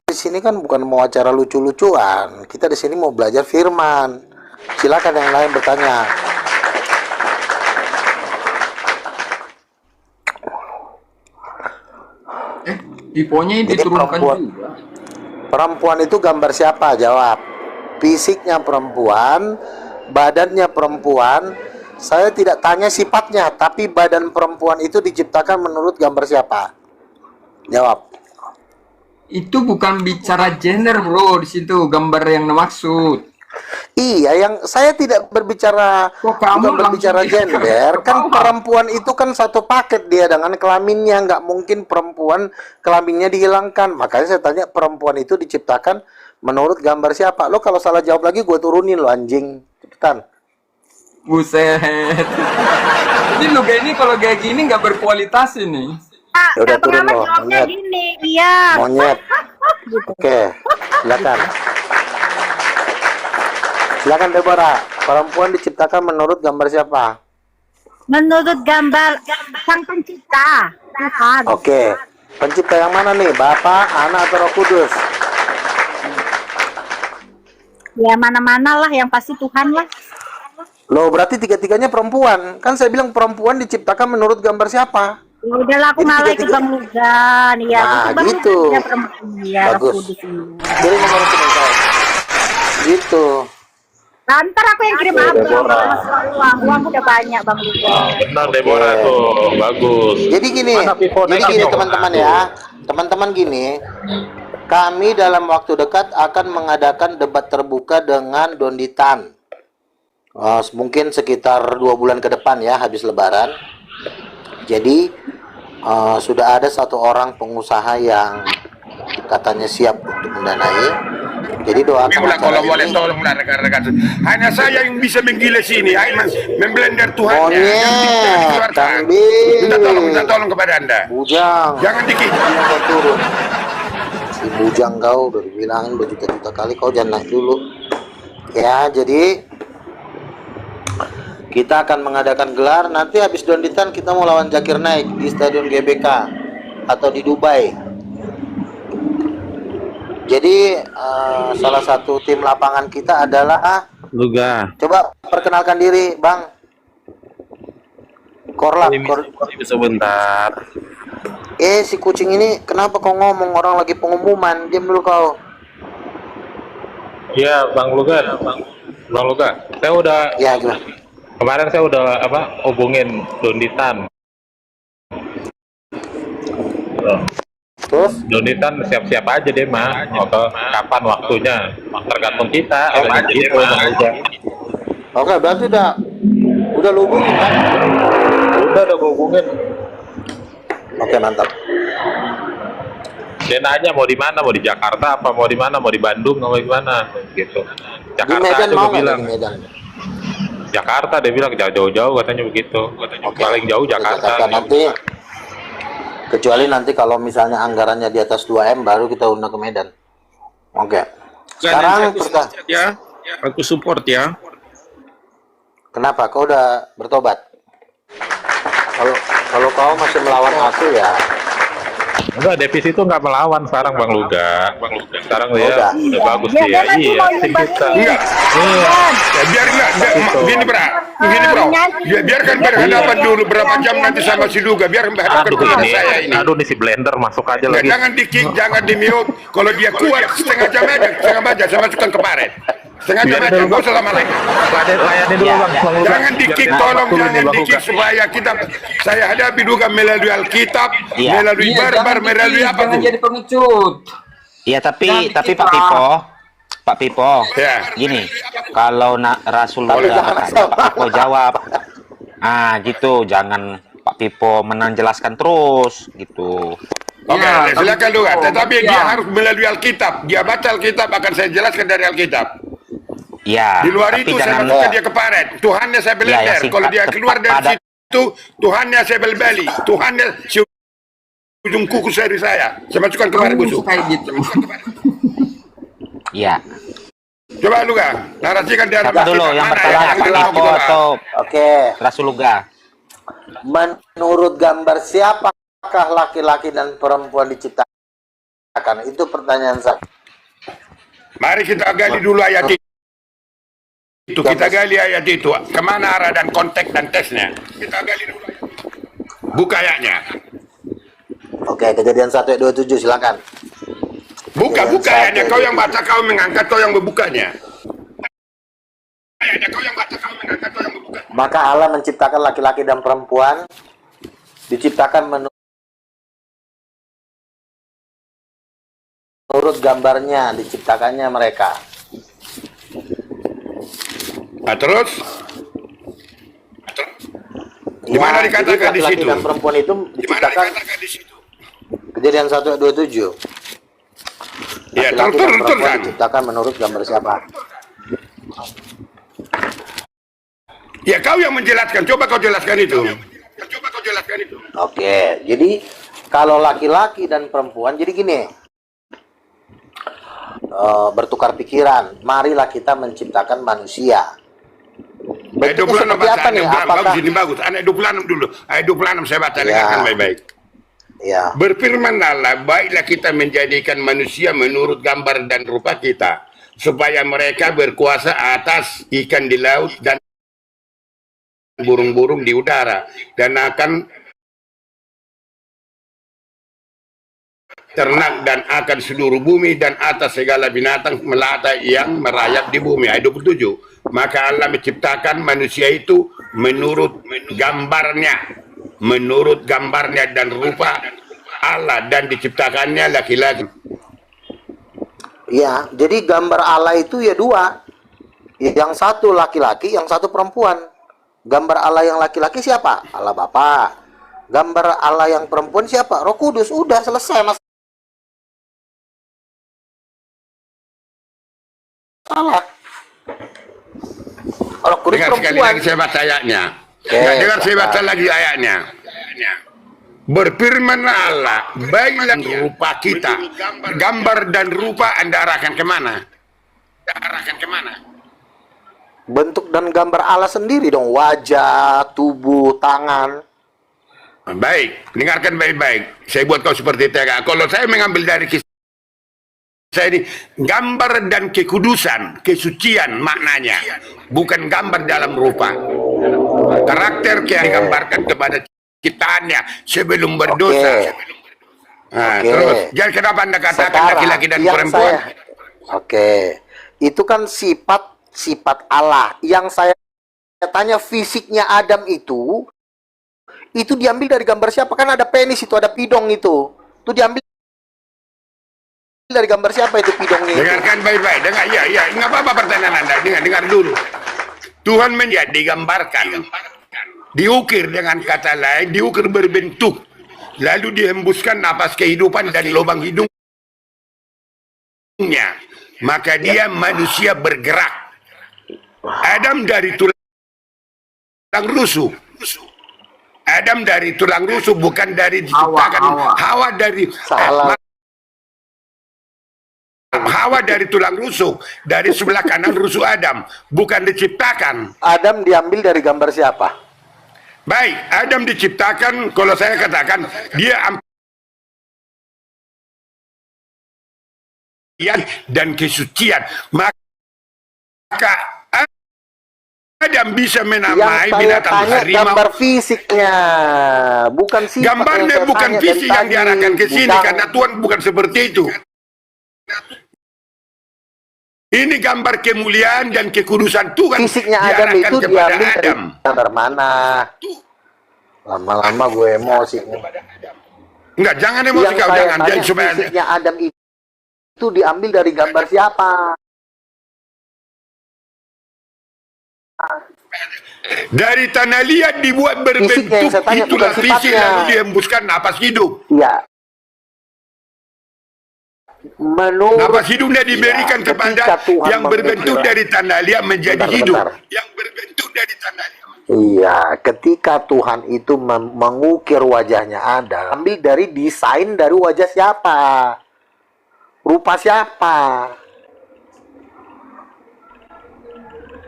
di sini kan bukan mau acara lucu-lucuan. Kita di sini mau belajar firman. Silakan yang lain bertanya. Piponya ini diturunkan juga. Perempuan itu gambar siapa? Jawab. Fisiknya perempuan, badannya perempuan. Saya tidak tanya sifatnya, tapi badan perempuan itu diciptakan menurut gambar siapa? Jawab. Itu bukan bicara gender, bro. Di situ gambar yang dimaksud. Iya, yang saya tidak berbicara bukan berbicara gender. Kan perempuan itu kan satu paket dia dengan kelaminnya, nggak mungkin perempuan kelaminnya dihilangkan. Makanya saya tanya perempuan itu diciptakan menurut gambar siapa? Lo kalau salah jawab lagi gue turunin lo anjing. Cepetan. Buset. Ini Luga ini kalau kayak gini nggak berkualitas ini. Ya udah turun lo, monyet. Gini, iya. Monyet. Oke, silakan. Silakan Deborah. Perempuan diciptakan menurut gambar siapa? Menurut gambar sang pencipta, Tuhan. Oke. Pencipta yang mana nih? Bapa, Anak, atau Roh Kudus? Ya mana-mana lah, yang pasti Tuhan lah. Loh, berarti tiga-tiganya perempuan. Kan saya bilang perempuan diciptakan menurut gambar siapa? Ya udahlah, aku malah ikut Bang Lugan. Ya, nah, gitu. Ya, bagus. Jadi nomor saya. Gitu. Nah, ntar aku yang kirim uang udah banyak Bang Lugan. Benar Deborah tuh, bagus. Jadi gini teman-teman ya. Teman-teman gini. Kami dalam waktu dekat akan mengadakan debat terbuka dengan Donditan. Mungkin sekitar 2 bulan ke depan ya, habis Lebaran. Jadi sudah ada satu orang pengusaha yang katanya siap untuk mendanai. Jadi doakan kalau boleh tolonglah rekan-rekan. Hanya saya yang bisa menggiles ini, memblender Tuhan. Minta tolong kepada Anda. Bujang. Jangan dikit. Turun. Si Bujang kau udah dibilangin berjuta-juta kali kau jangan naik dulu. Ya, jadi kita akan mengadakan gelar nanti habis Donditan kita mau lawan Zakir Naik di Stadion GBK atau di Dubai. Jadi salah satu tim lapangan kita adalah Luga. Coba perkenalkan diri, Bang. Korlap. Sebentar. Si kucing ini kenapa kau ngomong orang lagi pengumuman? Diam dulu kau. Iya, Bang Luga. Bang Luga. Saya udah. Ya gimana? Kemarin saya udah hubungin Donditan. Terus? Donditan siap-siap aja deh mah. Kapan waktunya? Tergantung kita. Oke, berarti udah lu hubungin kan? Udah hubungin. Oke, mantap. Dia nanya mau di mana? Mau di Jakarta apa mau di mana? Mau di Bandung mau di mana? Gitu. Jakarta di Medan aja mau bilang. Di Medan. Jakarta, dia bilang jauh-jauh katanya begitu. Paling jauh Jakarta. Nanti kecuali nanti kalau misalnya anggarannya di atas 2 M baru kita undang ke Medan. Oke. Sekarang ya, aku support ya. Kenapa? Kau udah bertobat? Kalau kau masih melawan aku ya. Enggak, Devis itu nggak melawan sekarang Bang Luga. Sekarang dia udah bagus dia. Iya, tim kita. Enggak. Ya, biar enggak. Gini bro. Biarkan berhadapan dulu berapa jam nanti sama si Luga. Biar berhadapan dengan saya ini. Aduh, nih si blender masuk aja lagi. Jangan di-kick, jangan di-mute. Kalau dia kuat setengah jam aja, saya masukkan ke paret. Setengah jam aja, nggak usah lama-lama. Layani dulu Bang Luga. Jangan di-kick, tolong jangan di-kick supaya saya hadapi juga melalui Alkitab, melalui barbar, melalui apa Jangan tuh. jadi pengecut. Iya, tapi Pak Pipo, gini, kalau Rasul berkata, Pak Pipo jawab, gitu, jangan Pak Pipo menjelaskan terus, gitu. Oke, silakan juga. Tetapi dia harus melalui Alkitab. Dia baca Alkitab, akan saya jelaskan dari Alkitab. Iya. Di luar itu saya masukkan dia ke paret. Tuhannya saya belender. Kalau dia keluar dari situ, Tuhannya saya beli. Tuhannya si ujung kuku dari saya. Saya masukkan ke paret busuk. Kayak gitu. Iya. Coba Luga, narasikan dia. Siapa dulu yang pertama, Pak Pipo atau Rasul Luga? Menurut gambar siapakah laki-laki dan perempuan diciptakan? Itu pertanyaan saya. Mari kita gali dulu ayat itu. Kita gali ayat itu. Kemana arah dan konteks dan tesnya? Kita gali dulu. Buka ayatnya. Oke, Kejadian 1 ayat 27, silakan. Buka ayatnya. Kau yang baca, kau mengangkat, kau yang membukanya. Ayatnya kau yang baca, kau mengangkat, kau yang membukanya. Maka Allah menciptakan laki-laki dan perempuan, diciptakan menurut gambarnya, diciptakannya mereka. Nah, terus? Di mana dikatakan di situ? Laki-laki dan perempuan itu diciptakan. Kejadian 1 ayat 27. Ya, Laki-laki dan perempuan terus. diciptakan menurut gambar siapa? Ya, kau yang menjelaskan. Coba kau jelaskan itu. Oke, jadi kalau laki-laki dan perempuan, jadi gini, bertukar pikiran. Marilah kita menciptakan manusia. Ayat 26 baca, apa nih? Bagus, ini bagus. Ayat 26 dulu. Ayat 26 saya baca, dengarkan baik-baik. Ya. Berfirman Allah, baiklah kita menjadikan manusia menurut gambar dan rupa kita, supaya mereka berkuasa atas ikan di laut dan burung-burung di udara, dan akan ternak dan akan seluruh bumi dan atas segala binatang melata yang merayap di bumi. Ayat 27. Maka Allah menciptakan manusia itu menurut gambarnya dan rupa Allah, dan diciptakannya laki-laki. Ya, jadi gambar Allah itu ya dua. Yang satu laki-laki, yang satu perempuan. Gambar Allah yang laki-laki siapa? Allah Bapa. Gambar Allah yang perempuan siapa? Roh Kudus. Udah selesai masalah. Roh Kudus Dengar sekali perempuan. lagi saya baca ayatnya. Dengar saya baca lagi ayatnya. Berfirman Allah, baiklah rupa kita. Gambar dan rupa Anda arahkan kemana? Bentuk dan gambar Allah sendiri dong. Wajah, tubuh, tangan. Baik, dengarkan baik-baik. Saya buat kau seperti itu. Kalau saya mengambil dari kisah saya ini, gambar dan kekudusan, kesucian maknanya. Bukan gambar dalam rupa. Karakter yang digambarkan kepada ciptaannya sebelum berdosa. Terus, jangan kenapa Anda katakan laki-laki dan perempuan? Itu kan sifat Allah. Yang saya tanya fisiknya Adam itu diambil dari gambar siapa? Kan ada penis itu, ada pidong itu. Itu diambil dari gambar siapa itu pidongnya? Dengarkan baik-baik. Dengar, ya, nggak apa-apa pertanyaan Anda. Dengar dulu. Tuhan menjadi digambarkan, diukir dengan kata lain, diukir berbentuk, lalu dihembuskan napas kehidupan dan lubang hidungnya, maka dia manusia bergerak. Adam dari tulang rusuk. Adam dari tulang rusuk, bukan dari diciptakan. Hawa dari Hawa dari tulang rusuk, dari sebelah kanan rusuk Adam, bukan diciptakan. Adam diambil dari gambar siapa? Baik, Adam diciptakan, kalau saya katakan dia dan kesucian, maka Adam bisa menamai binatang harimau. Gambar fisiknya, bukan sifat. Gambarnya bukan fisik yang diarahkan ke sini, karena Tuhan bukan seperti itu. Ini gambar kemuliaan dan kekudusan Tuhan. Fisiknya Adam itu diambil dari gambar mana? Lama-lama gue emosi. Enggak, jangan emosi kau, jangan. Fisiknya Adam itu diambil dari gambar siapa? Dari tanah liat dibuat berbentuk, itulah fisik, lalu dihembuskan napas hidup. Iya. Napas hidupnya diberikan kepada yang berbentuk dari tanah liat menjadi hidup. Yang berbentuk dari tanah liat. Iya, ketika Tuhan itu mengukir wajahnya Adam, ambil dari desain dari wajah siapa? Rupa siapa?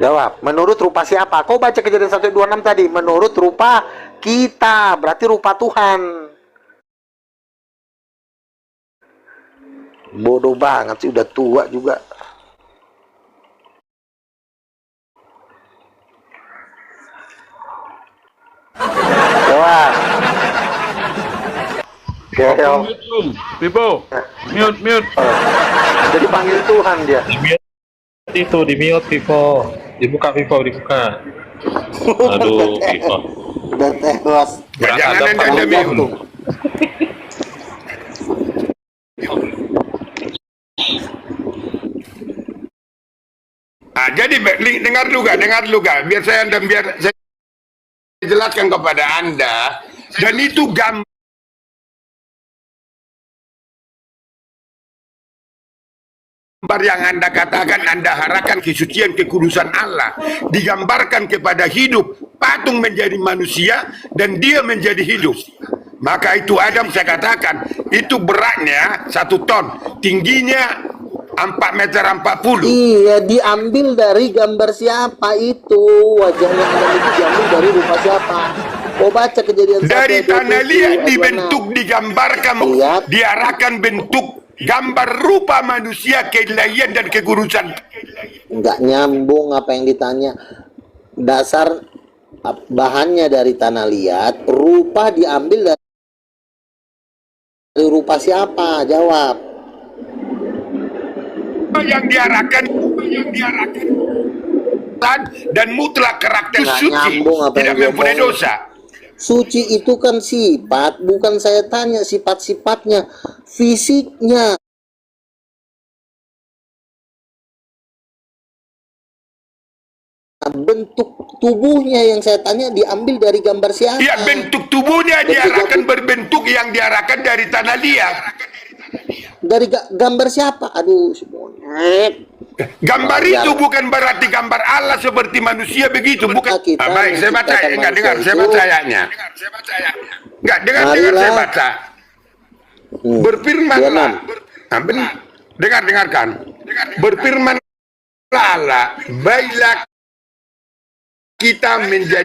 Jawab, menurut rupa siapa? Kau baca Kejadian 1:26 tadi, menurut rupa kita, berarti rupa Tuhan. Bodoh banget sih, udah tua juga. Jawab. Pipo, mute. Jadi panggil Tuhan dia. Di mute Pipo. Dibuka Pipo, dibuka. Aduh, Pipo. Udah tewas. Jangan anda mute. Jadi dengar juga, biar saya jelaskan kepada Anda, dan itu gambar yang Anda katakan, Anda harapkan kesucian kekudusan Allah digambarkan kepada hidup, patung menjadi manusia dan dia menjadi hidup. Maka itu Adam, saya katakan itu beratnya 1 ton, tingginya 4,40 meter. Iya, diambil dari gambar siapa itu? Wajahnya Adam itu diambil dari rupa siapa? Oh, baca Kejadian 1. Dari tanah liat dibentuk, digambarkan, diarahkan bentuk gambar rupa manusia, keilahian dan kekudusan. Enggak nyambung apa yang ditanya. Dasar bahannya dari tanah liat, rupa diambil dari rupa siapa? Jawab. Yang diarahkan dan mutlak karakter suci, tidak mempunyai dosa. Suci itu kan sifat, bukan saya tanya sifat-sifatnya, fisiknya. Bentuk tubuhnya yang saya tanya diambil dari gambar siapa? Ya, bentuk tubuhnya diarahkan berbentuk yang diarahkan dari tanah liat. Dari gambar siapa? Aduh, gambar itu bukan berarti gambar Allah seperti manusia begitu, bukan. Baik, saya baca, enggak dengar, saya baca ayatnya. Enggak, dengar saya baca. Berfirmanlah. Dengarkan. Berfirmanlah Allah, baiklah kita menjadikan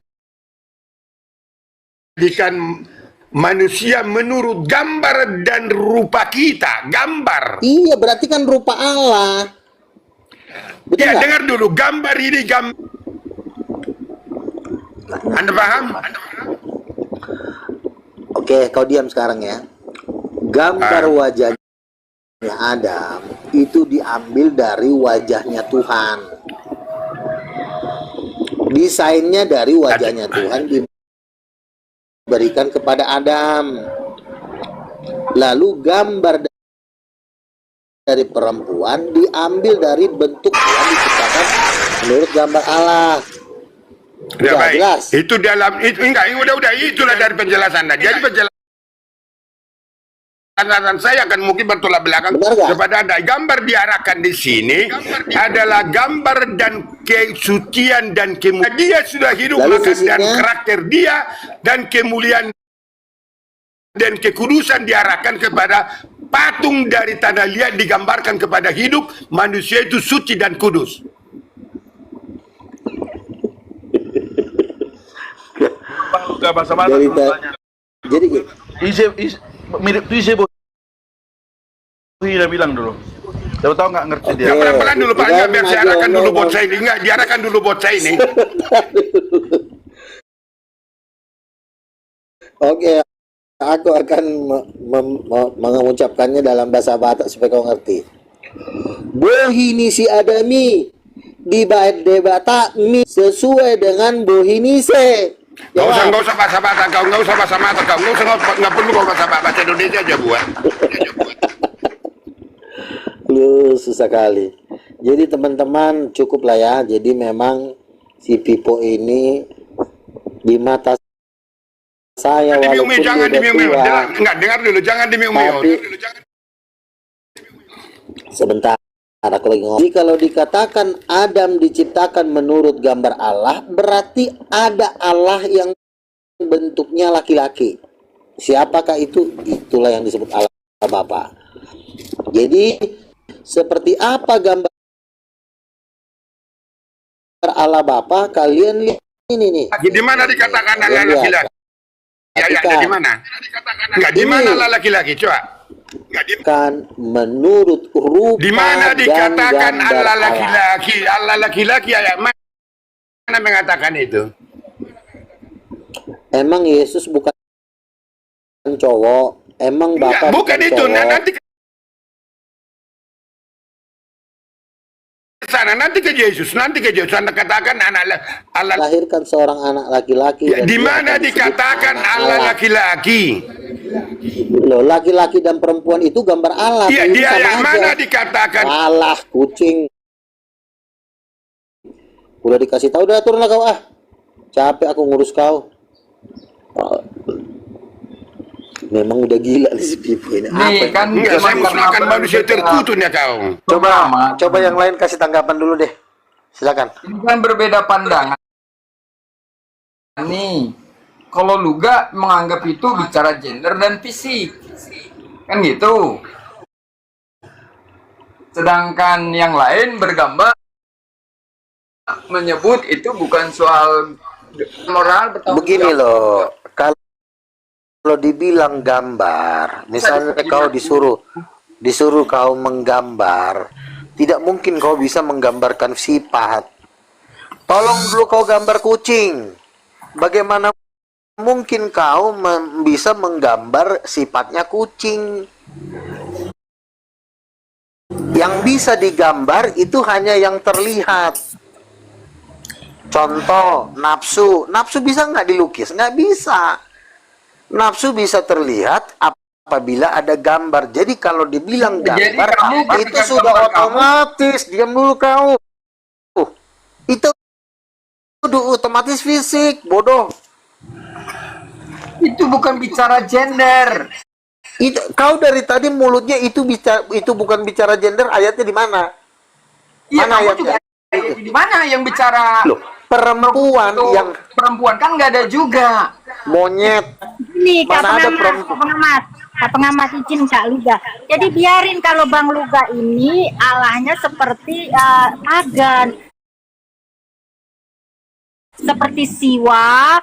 manusia menurut gambar dan rupa kita. Gambar. Iya, berarti kan rupa Allah. Betul ya, gak? dengar dulu. Gambar ini Anda paham? Oke, kau diam sekarang ya. Gambar wajahnya Adam itu diambil dari wajahnya Tuhan. Desainnya dari wajahnya Tuhan diberikan kepada Adam. Lalu gambar dari perempuan diambil dari bentuk yang diciptakan menurut gambar Allah. Udah baik. Jelas. Itu dalam itu enggak, udah itulah dari penjelasan. Jadi penjelasan catatan saya akan mungkin bertolak belakang kepada Anda. Gambar diarahkan di sini adalah gambar dan kesucian dan kemuliaan. Dia sudah hidup, maka dan karakter dia dan kemuliaan dan kekudusan diarahkan kepada patung dari tanah liat, digambarkan kepada hidup manusia itu suci dan kudus. Bang Luga bahasa mana? Jadi mirip tuh Ise dia bilang dulu. Tahu nggak ngerti dia. Pelan-pelan dulu Pak, biar saya arahkan dulu bot saya ini. Enggak, diarahkan dulu bot saya ini. Oke, aku akan mengucapkannya dalam bahasa Batak supaya kau ngerti. Bohini si adami di bait de Batak mi sesuai dengan bohini se. Nggak usah bahasa Batak kau, nggak usah bahasa Batak kau, nggak perlu kau bahasa Indonesia aja buat. Lu susah kali. Jadi teman-teman cukup lah ya. Jadi memang si Pipo ini di mata saya walaupun jangan dimiung-miung. Enggak, dengar dulu, jangan dimiung-miung. Sebentar, aku lagi ngomong. Jadi kalau dikatakan Adam diciptakan menurut gambar Allah, berarti ada Allah yang bentuknya laki-laki. Siapakah itu? Itulah yang disebut Allah Bapa. Jadi seperti apa gambar Allah Bapa? Kalian lihat ini nih. Di mana dikatakan Allah laki-laki? Ya, di mana? Enggak, di mana Allah laki-laki? Coba. Kan menurut rupa di mana dikatakan dan Allah laki-laki? Allah laki-laki ayat mana mengatakan itu? Emang Yesus bukan cowok? Emang Bapak bukan itu. Cowok? Nanti ke Yesus, Anda katakan anak Allah lahirkan seorang anak laki-laki. Ya, di mana dikatakan Allah laki-laki? Loh, laki-laki dan perempuan itu gambar Allah. Iya, di ayat mana dikatakan? Allah, kucing. Udah dikasih tahu, udah turunlah kau ah. Capek aku ngurus kau. Memang udah gila nih si Pipo ini. Nih kan saya musnahkan manusia terkutuk ya kau. Coba yang lain kasih tanggapan dulu deh. Silakan. Ini kan berbeda pandangan. Nih, kalau Luga menganggap itu bicara gender dan fisik, kan gitu. Sedangkan yang lain bergambar menyebut itu bukan soal moral. Begini loh, kalau dibilang gambar, misalnya kau disuruh kau menggambar, tidak mungkin kau bisa menggambarkan sifat. Tolong dulu kau gambar kucing. Bagaimana mungkin kau bisa menggambar sifatnya kucing? Yang bisa digambar itu hanya yang terlihat. Contoh, nafsu. Nafsu bisa nggak dilukis? Nggak bisa. Nafsu bisa terlihat apabila ada gambar. Jadi kalau dibilang gambar, itu sudah otomatis. Diam dulu kau. Itu udah otomatis fisik, bodoh. Itu bukan bicara gender. Itu kau dari tadi mulutnya itu bukan bicara gender. Ayatnya di mana? Iya, mana ayatnya? Di mana yang bicara? Loh, perempuan yang perempuan kan nggak ada juga. Monyet. Ini mana ada pengamat izin Kak Luga. Jadi biarin kalau Bang Luga ini Allahnya seperti pagan. Seperti Siwa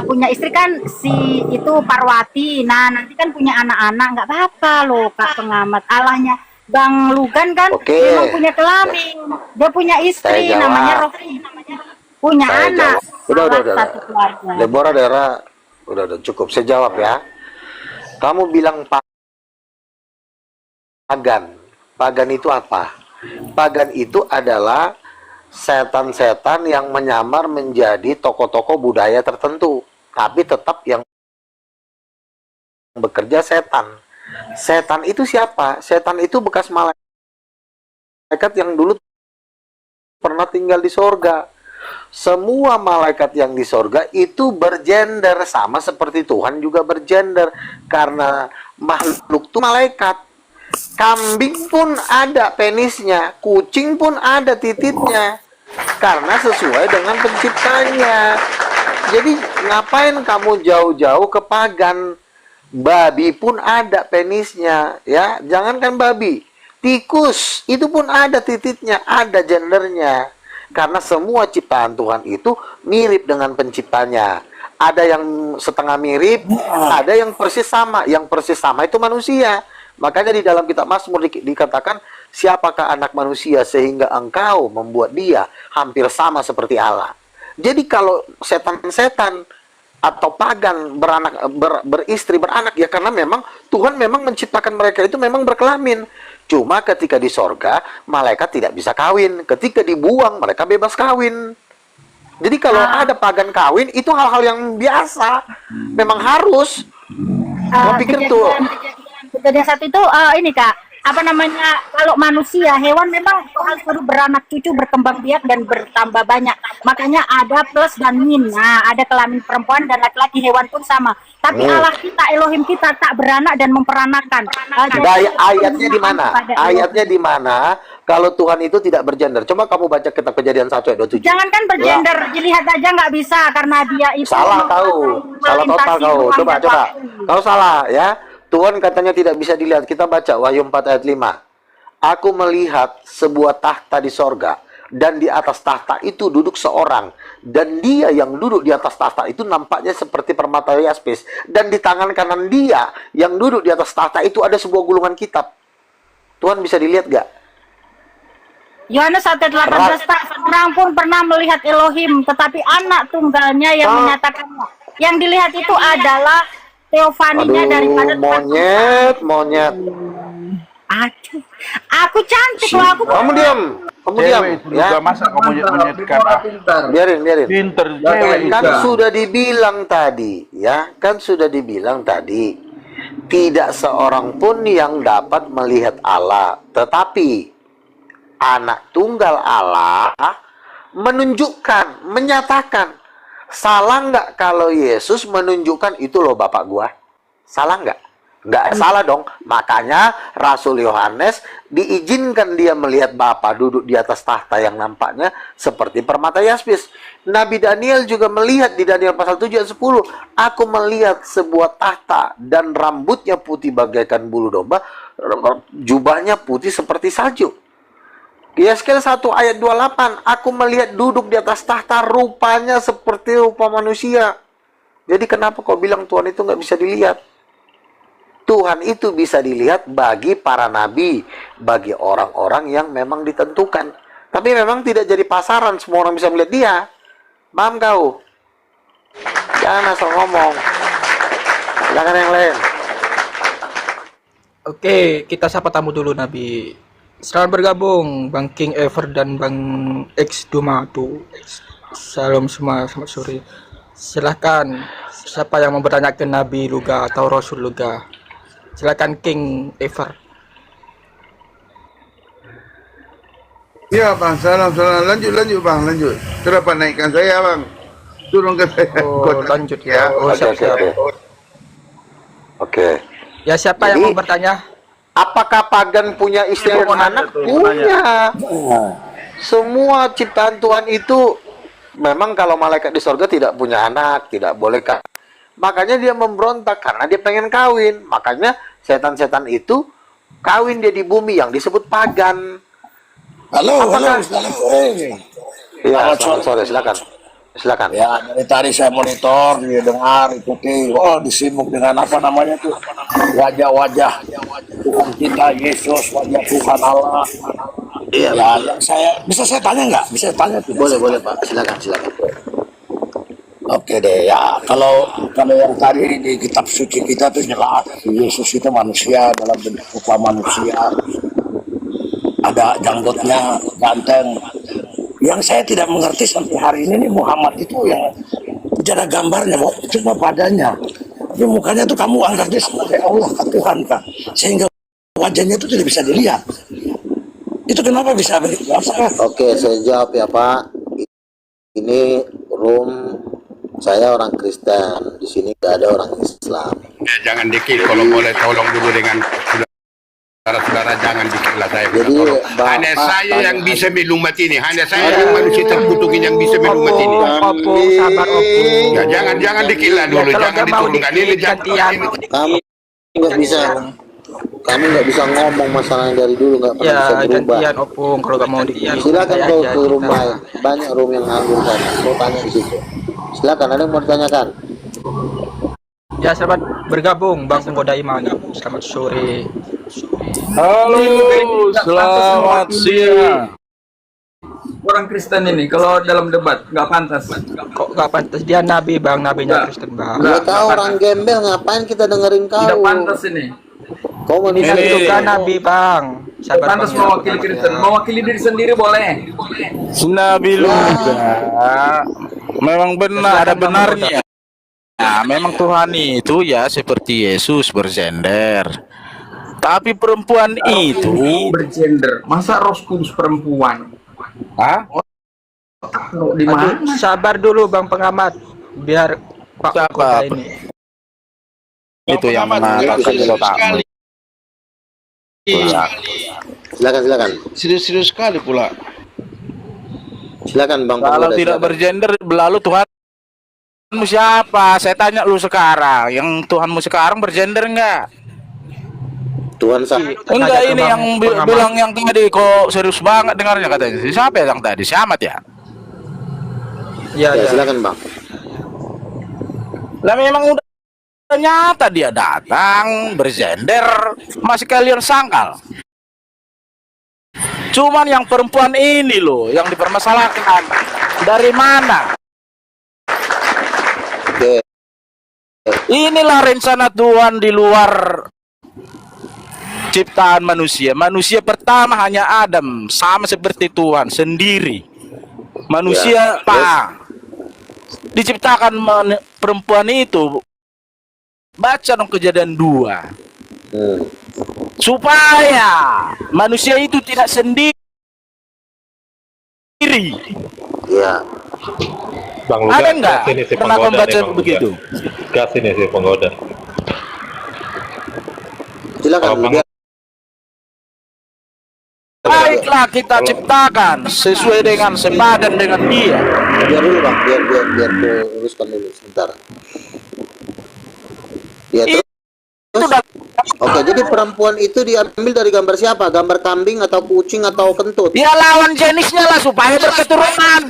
punya istri kan si itu Parwati. Nah, nanti kan punya anak-anak, nggak apa-apa loh Kak pengamat. Allahnya Bang Lugan kan memang punya kelamin. Dia punya istri namanya Rofi. Punya anak. Udah. Satu keluarga. Deborah Dera, udah cukup. Saya jawab ya. Kamu bilang pagan. Pagan itu apa? Pagan itu adalah setan-setan yang menyamar menjadi tokoh-tokoh budaya tertentu, tapi tetap yang bekerja setan. Setan itu siapa? Setan itu bekas malaikat yang dulu pernah tinggal di sorga. Semua malaikat yang di sorga itu bergender, sama seperti Tuhan juga bergender. Karena makhluk tuh malaikat. Kambing pun ada penisnya, kucing pun ada titiknya, karena sesuai dengan penciptanya. Jadi ngapain kamu jauh-jauh ke pagan? Babi pun ada penisnya, ya. Jangankan babi, tikus itu pun ada titiknya, ada gendernya. Karena semua ciptaan Tuhan itu mirip dengan penciptanya. Ada yang setengah mirip, ada yang persis sama. Yang persis sama itu manusia. Makanya di dalam kitab Mazmur dikatakan, siapakah anak manusia sehingga engkau membuat dia hampir sama seperti Allah. Jadi kalau setan-setan atau pagan beristri, beranak, ya karena memang Tuhan memang menciptakan mereka itu memang berkelamin. Cuma ketika di sorga, malaikat tidak bisa kawin. Ketika dibuang, mereka bebas kawin. Jadi kalau ada pagan kawin, itu hal-hal yang biasa. Memang harus. Gua pikir tuh. Kejadian satu itu ini Kak, apa namanya, kalau manusia, hewan memang Tuhan suruh beranak cucu, berkembang biak dan bertambah banyak. Makanya ada plus dan min. Nah, ada kelamin perempuan dan laki-laki, hewan pun sama. Tapi Allah kita, Elohim kita tak beranak dan memperanakan. Ayatnya di mana? Ayatnya di mana? Kalau Tuhan itu tidak bergender. Coba kamu baca kitab Kejadian 1 ayat 27. Jangankan bergender, dilihat aja nggak bisa karena dia itu salah kau. Salah total kau. Coba. Kau salah ya. Tuhan katanya tidak bisa dilihat. Kita baca Wahyu 4 ayat 5. Aku melihat sebuah tahta di sorga, dan di atas tahta itu duduk seorang, dan dia yang duduk di atas tahta itu nampaknya seperti permata yaspis, dan di tangan kanan dia yang duduk di atas tahta itu ada sebuah gulungan kitab. Tuhan bisa dilihat gak? Yohanes 1:18, tak seorang pun pernah melihat Elohim, tetapi anak tunggalnya yang menyatakannya. Yang dilihat itu adalah teofaninya daripada monyet. Aduh, aku cantik loh, aku. Kamu diam ya. Masa kamu menyetkan Biarin. pinter Kan sudah dibilang tadi, ya. Kan sudah dibilang tadi, tidak seorang pun yang dapat melihat Allah, tetapi anak tunggal Allah menunjukkan, menyatakan. Salah nggak kalau Yesus menunjukkan itu loh Bapak gua? Salah nggak? Nggak salah dong. Makanya Rasul Yohanes diizinkan dia melihat Bapa duduk di atas tahta yang nampaknya seperti permata yaspis. Nabi Daniel juga melihat di Daniel pasal 7 ayat 10. Aku melihat sebuah tahta dan rambutnya putih bagaikan bulu domba, jubahnya putih seperti salju. Yeskel 1 ayat 28, aku melihat duduk di atas tahta, rupanya seperti rupa manusia. Jadi kenapa kau bilang Tuhan itu nggak bisa dilihat? Tuhan itu bisa dilihat bagi para nabi, bagi orang-orang yang memang ditentukan. Tapi memang tidak jadi pasaran, semua orang bisa melihat dia. Paham kau? Jangan asal ngomong. Jangan yang lain. Oke, kita sapa tamu dulu Nabi. Selamat bergabung Bang King Ever dan Bang X Dumato. Salam semua, selamat sore. Silahkan, siapa yang mau bertanya ke Nabi Luga atau Rasul Luga? Silahkan King Ever. Ya bang, salam. Lanjut bang, lanjut. Kenapa naikkan saya bang? Turun ke saya. Lanjut ya. Siap. Oke. Ya, siapa yang mau bertanya? Apakah pagan punya istri dan anak? Punya. Semua ciptaan Tuhan itu memang kalau malaikat di sorga tidak punya anak, tidak boleh kawin. Makanya dia memberontak karena dia pengen kawin. Makanya setan-setan itu kawin dia di bumi yang disebut pagan. Halo. Iya, selamat sore, silakan. Ya, dari tadi saya monitor, dengar, ikuti. Oh, disimuk dengan apa namanya tuh? Wajah-wajah Tuhan kita, Yesus, wajah Tuhan Allah. Iya. Ya, yang bisa saya tanya nggak? Bisa tanya tuh. Boleh Pak, silakan. Oke deh, ya kalau yang tadi di kitab suci kita tuh jelas Yesus itu manusia dalam bentuk rupa manusia. Ada janggutnya, ganteng. Yang saya tidak mengerti sampai hari ini nih, Muhammad itu yang tidak ada gambarnya, cuma padanya. Tapi mukanya tuh kamu anggap dia sebagai Allah, Tuhan kan, sehingga wajahnya itu tidak bisa dilihat. Itu kenapa bisa begitu? Oke, saya jawab ya Pak. Ini room Saya orang Kristen, di sini nggak ada orang Islam. Jangan dikit, kalau boleh tolong dulu dengan saudara-saudara, jangan dikit lah saya. Jadi, hanya saya yang bisa minum mati ini, hanya saya yang manusia terkutuk yang bisa minum mati ini. Sabar opung. Ya, jangan dikit lah dulu, jangan diturunkan ini, jangan. Kamu nggak bisa, kamu nggak bisa ngomong masalah yang dari dulu, nggak pernah Ya, bisa berubah. gantian opung kalau gak mau dikian. Silakan kau ke rumah, banyak room yang nganggur sana. Kau tanya di situ. Silakan, ada yang mau ditanyakan? Ya, selamat bergabung Bang Penggoda Iman. Selamat sore. Halo, selamat siang. Orang Kristen ini kalau dalam debat nggak pantas. Kok gak pantas? Dia nabi Bang, nabinya Kristen Bang. Ya kau orang gembel, ngapain kita dengerin kau? Tidak pantas ini. Kau manusia Itu kan nabi Bang. Sabar Pantas Bang. mewakili Kristen, mewakili diri sendiri boleh. Nabi Luga memang benar, ada benarnya. Nah, memang Tuhan itu ya seperti Yesus bergender. Tapi perempuan itu Bergender. Masa Roh Kudus perempuan? Hah? Di mana? Aduh, sabar dulu Bang pengamat. Biar Pak Penggoda ini. Itu yang mengatakan total. Silakan. Serius-serius sekali pula. Silakan Bang. Kalau Penggoda, tidak silakan. bergender, lalu Tuhanmu siapa? Saya tanya lu sekarang, yang Tuhanmu sekarang bergender enggak? Tuhan sah. Enggak, ini yang bilang yang tadi kok serius banget dengarnya katanya. Siapa yang tadi? Si Ahmad ya? Ya, Ya, ya. silakan Bang. Lah memang udah nyata dia datang bergender, masih kalian sangkal. Cuman yang perempuan ini loh yang dipermasalahkan. Dari mana? Oke. Inilah rencana Tuhan di luar ciptaan manusia. Manusia pertama hanya Adam, sama seperti Tuhan sendiri. Manusia diciptakan perempuan itu. Baca dong Kejadian 2. Supaya manusia itu tidak sendiri. Ya. Bang Luga, Ada nggak gas ini si pernah penggoda membaca nih, Bang Luga. begitu? Gas ini si penggoda. Silakan. Oh, Bang. Biar- Baiklah kita ciptakan sesuai dengan sepadan dengan dia. Biar dulu Bang, biar ku uruskan dulu sebentar. Ya, terus. Oke, jadi perempuan itu diambil dari gambar siapa? Gambar kambing atau kucing atau kentut? Ya lawan jenisnya lah supaya berketurunan.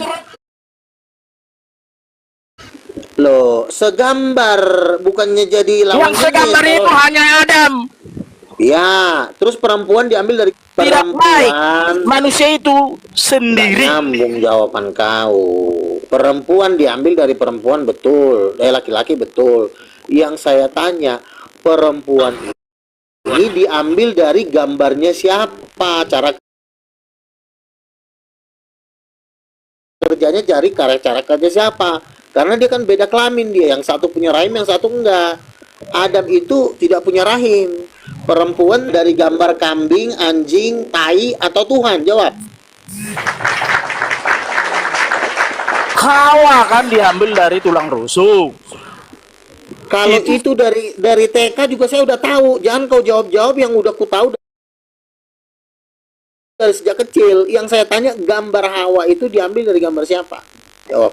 Loh, segambar bukannya jadi lawan Yang segambar jenis. itu hanya Adam. Ya, terus perempuan diambil dari Tidak baik. perempuan. Manusia itu sendiri. Nggak nyambung jawaban kau. Perempuan diambil dari perempuan betul, laki-laki betul. Yang saya tanya, perempuan ini diambil dari gambarnya siapa? Cara kerjanya dari cara kerja siapa? Karena dia kan beda kelamin dia. Yang satu punya rahim, yang satu enggak. Adam itu tidak punya rahim. Perempuan dari gambar kambing, anjing, tai, atau Tuhan? Jawab. Hawa kan diambil dari tulang rusuk. Kalau itu dari TK juga saya udah tahu. Jangan kau jawab-jawab yang udah ku tahu dari sejak kecil. Yang saya tanya, gambar Hawa itu diambil dari gambar siapa? Jawab.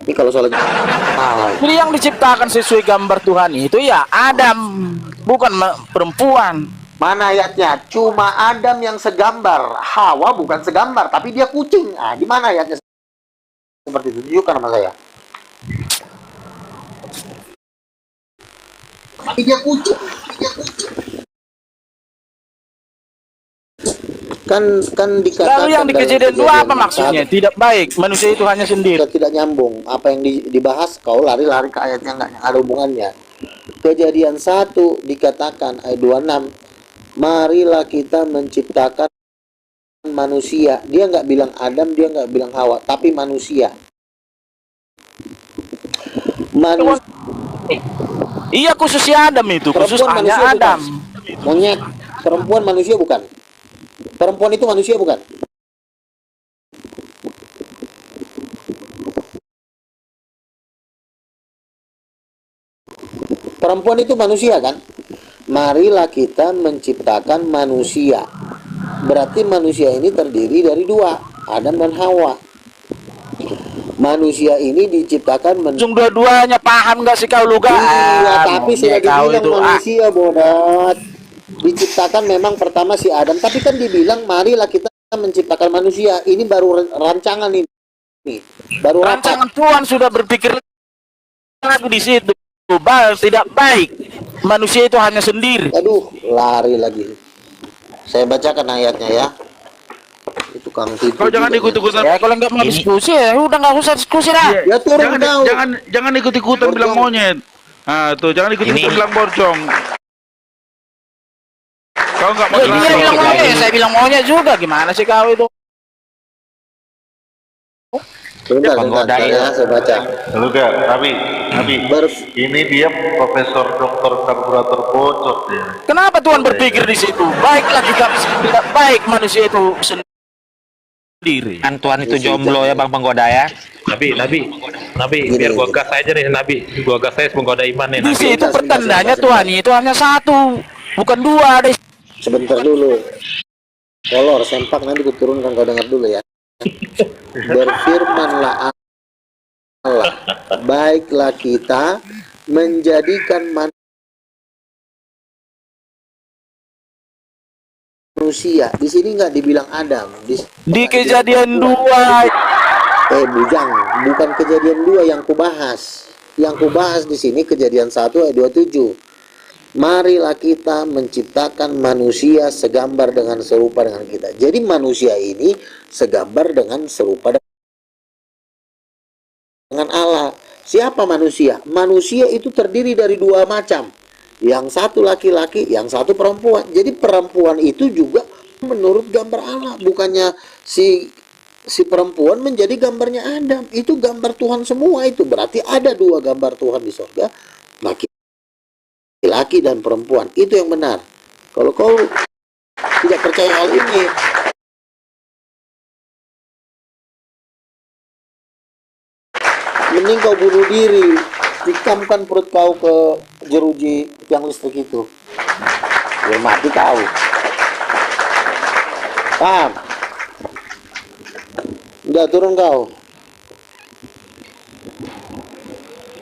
Ini kalau soal Jadi yang diciptakan sesuai gambar Tuhan itu ya Adam, bukan perempuan. mana ayatnya? Cuma Adam yang segambar, Hawa bukan segambar, tapi dia kucing. Ah, di mana ayatnya seperti itu? Tunjukkan sama saya. Dia kucing. Kan dikatakan. Lalu yang di Kejadian 2 apa maksudnya? Tidak baik, manusia itu hanya sendiri. Tidak nyambung. Apa yang dibahas kau lari-lari ke ayat yang nggak ada hubungannya. Kejadian 1 dikatakan ayat 26, marilah kita menciptakan manusia. Dia nggak bilang Adam, dia nggak bilang Hawa, tapi manusia. Iya, khususnya Adam itu, khusus Perempuan hanya manusia Adam. bukan? Monyet, perempuan manusia bukan? Perempuan itu manusia bukan? Perempuan itu manusia kan? Marilah kita menciptakan manusia. Berarti manusia ini terdiri dari dua, Adam dan Hawa. Manusia ini diciptakan Dua-duanya paham nggak sih kau Luga? Iya, tapi sudah dibilang manusia bodat. Diciptakan memang pertama si Adam, tapi kan dibilang marilah kita menciptakan manusia. Ini baru rancangan ini. Baru Rancangan Tuhan sudah berpikir lagi di situ. Tidak baik. Manusia itu hanya sendiri. Aduh, lari lagi. Saya bacakan ayatnya ya. Itu Kang Tito. Kau jangan ikut-ikutan. Ya kalau nggak mau diskusi ya udah nggak usah diskusi lah. Ya turun kau. Jangan ikut-ikutan bilang monyet. Ah tuh jangan ikut-ikutan bilang borcong. Kau nggak mau Dia bilang monyet, saya bilang monyet juga. Gimana sih kau itu? Sebentar ya, saya baca. Luga, Nabi, ini dia profesor dokter karburator bocor dia. Kenapa Tuhan berpikir di situ? Baiklah jika tidak baik manusia itu sendiri. Kan Tuhan itu jomblo ya Bang Penggoda ya. Nabi, biar gua gas aja nih Nabi. Gua gas aja menggoda iman nih. Di situ pertandanya Tuhan itu hanya satu, bukan dua. Sebentar dulu. Kolor sempak nanti ku turunkan, kau dengar dulu ya. Berfirmanlah Allah, baiklah kita menjadikan manusia. Di sini nggak dibilang Adam. Di Kejadian 2. Bujang, bukan Kejadian 2 yang kubahas. Yang kubahas di sini Kejadian 1 ayat 27. Marilah kita menciptakan manusia segambar dengan serupa dengan kita. Jadi manusia ini segambar dengan serupa dengan Allah. Siapa manusia? Manusia itu terdiri dari dua macam. Yang satu laki-laki, yang satu perempuan. Jadi perempuan itu juga menurut gambar Allah. Bukannya si perempuan menjadi gambarnya Adam. Itu gambar Tuhan semua itu. Berarti ada dua gambar Tuhan di surga. Laki dan perempuan, itu yang benar. Kalau kau tidak percaya hal ini, mending kau bunuh diri, tikamkan perut kau ke jeruji tiang listrik itu, biar mati kau. Paham? Udah turun kau.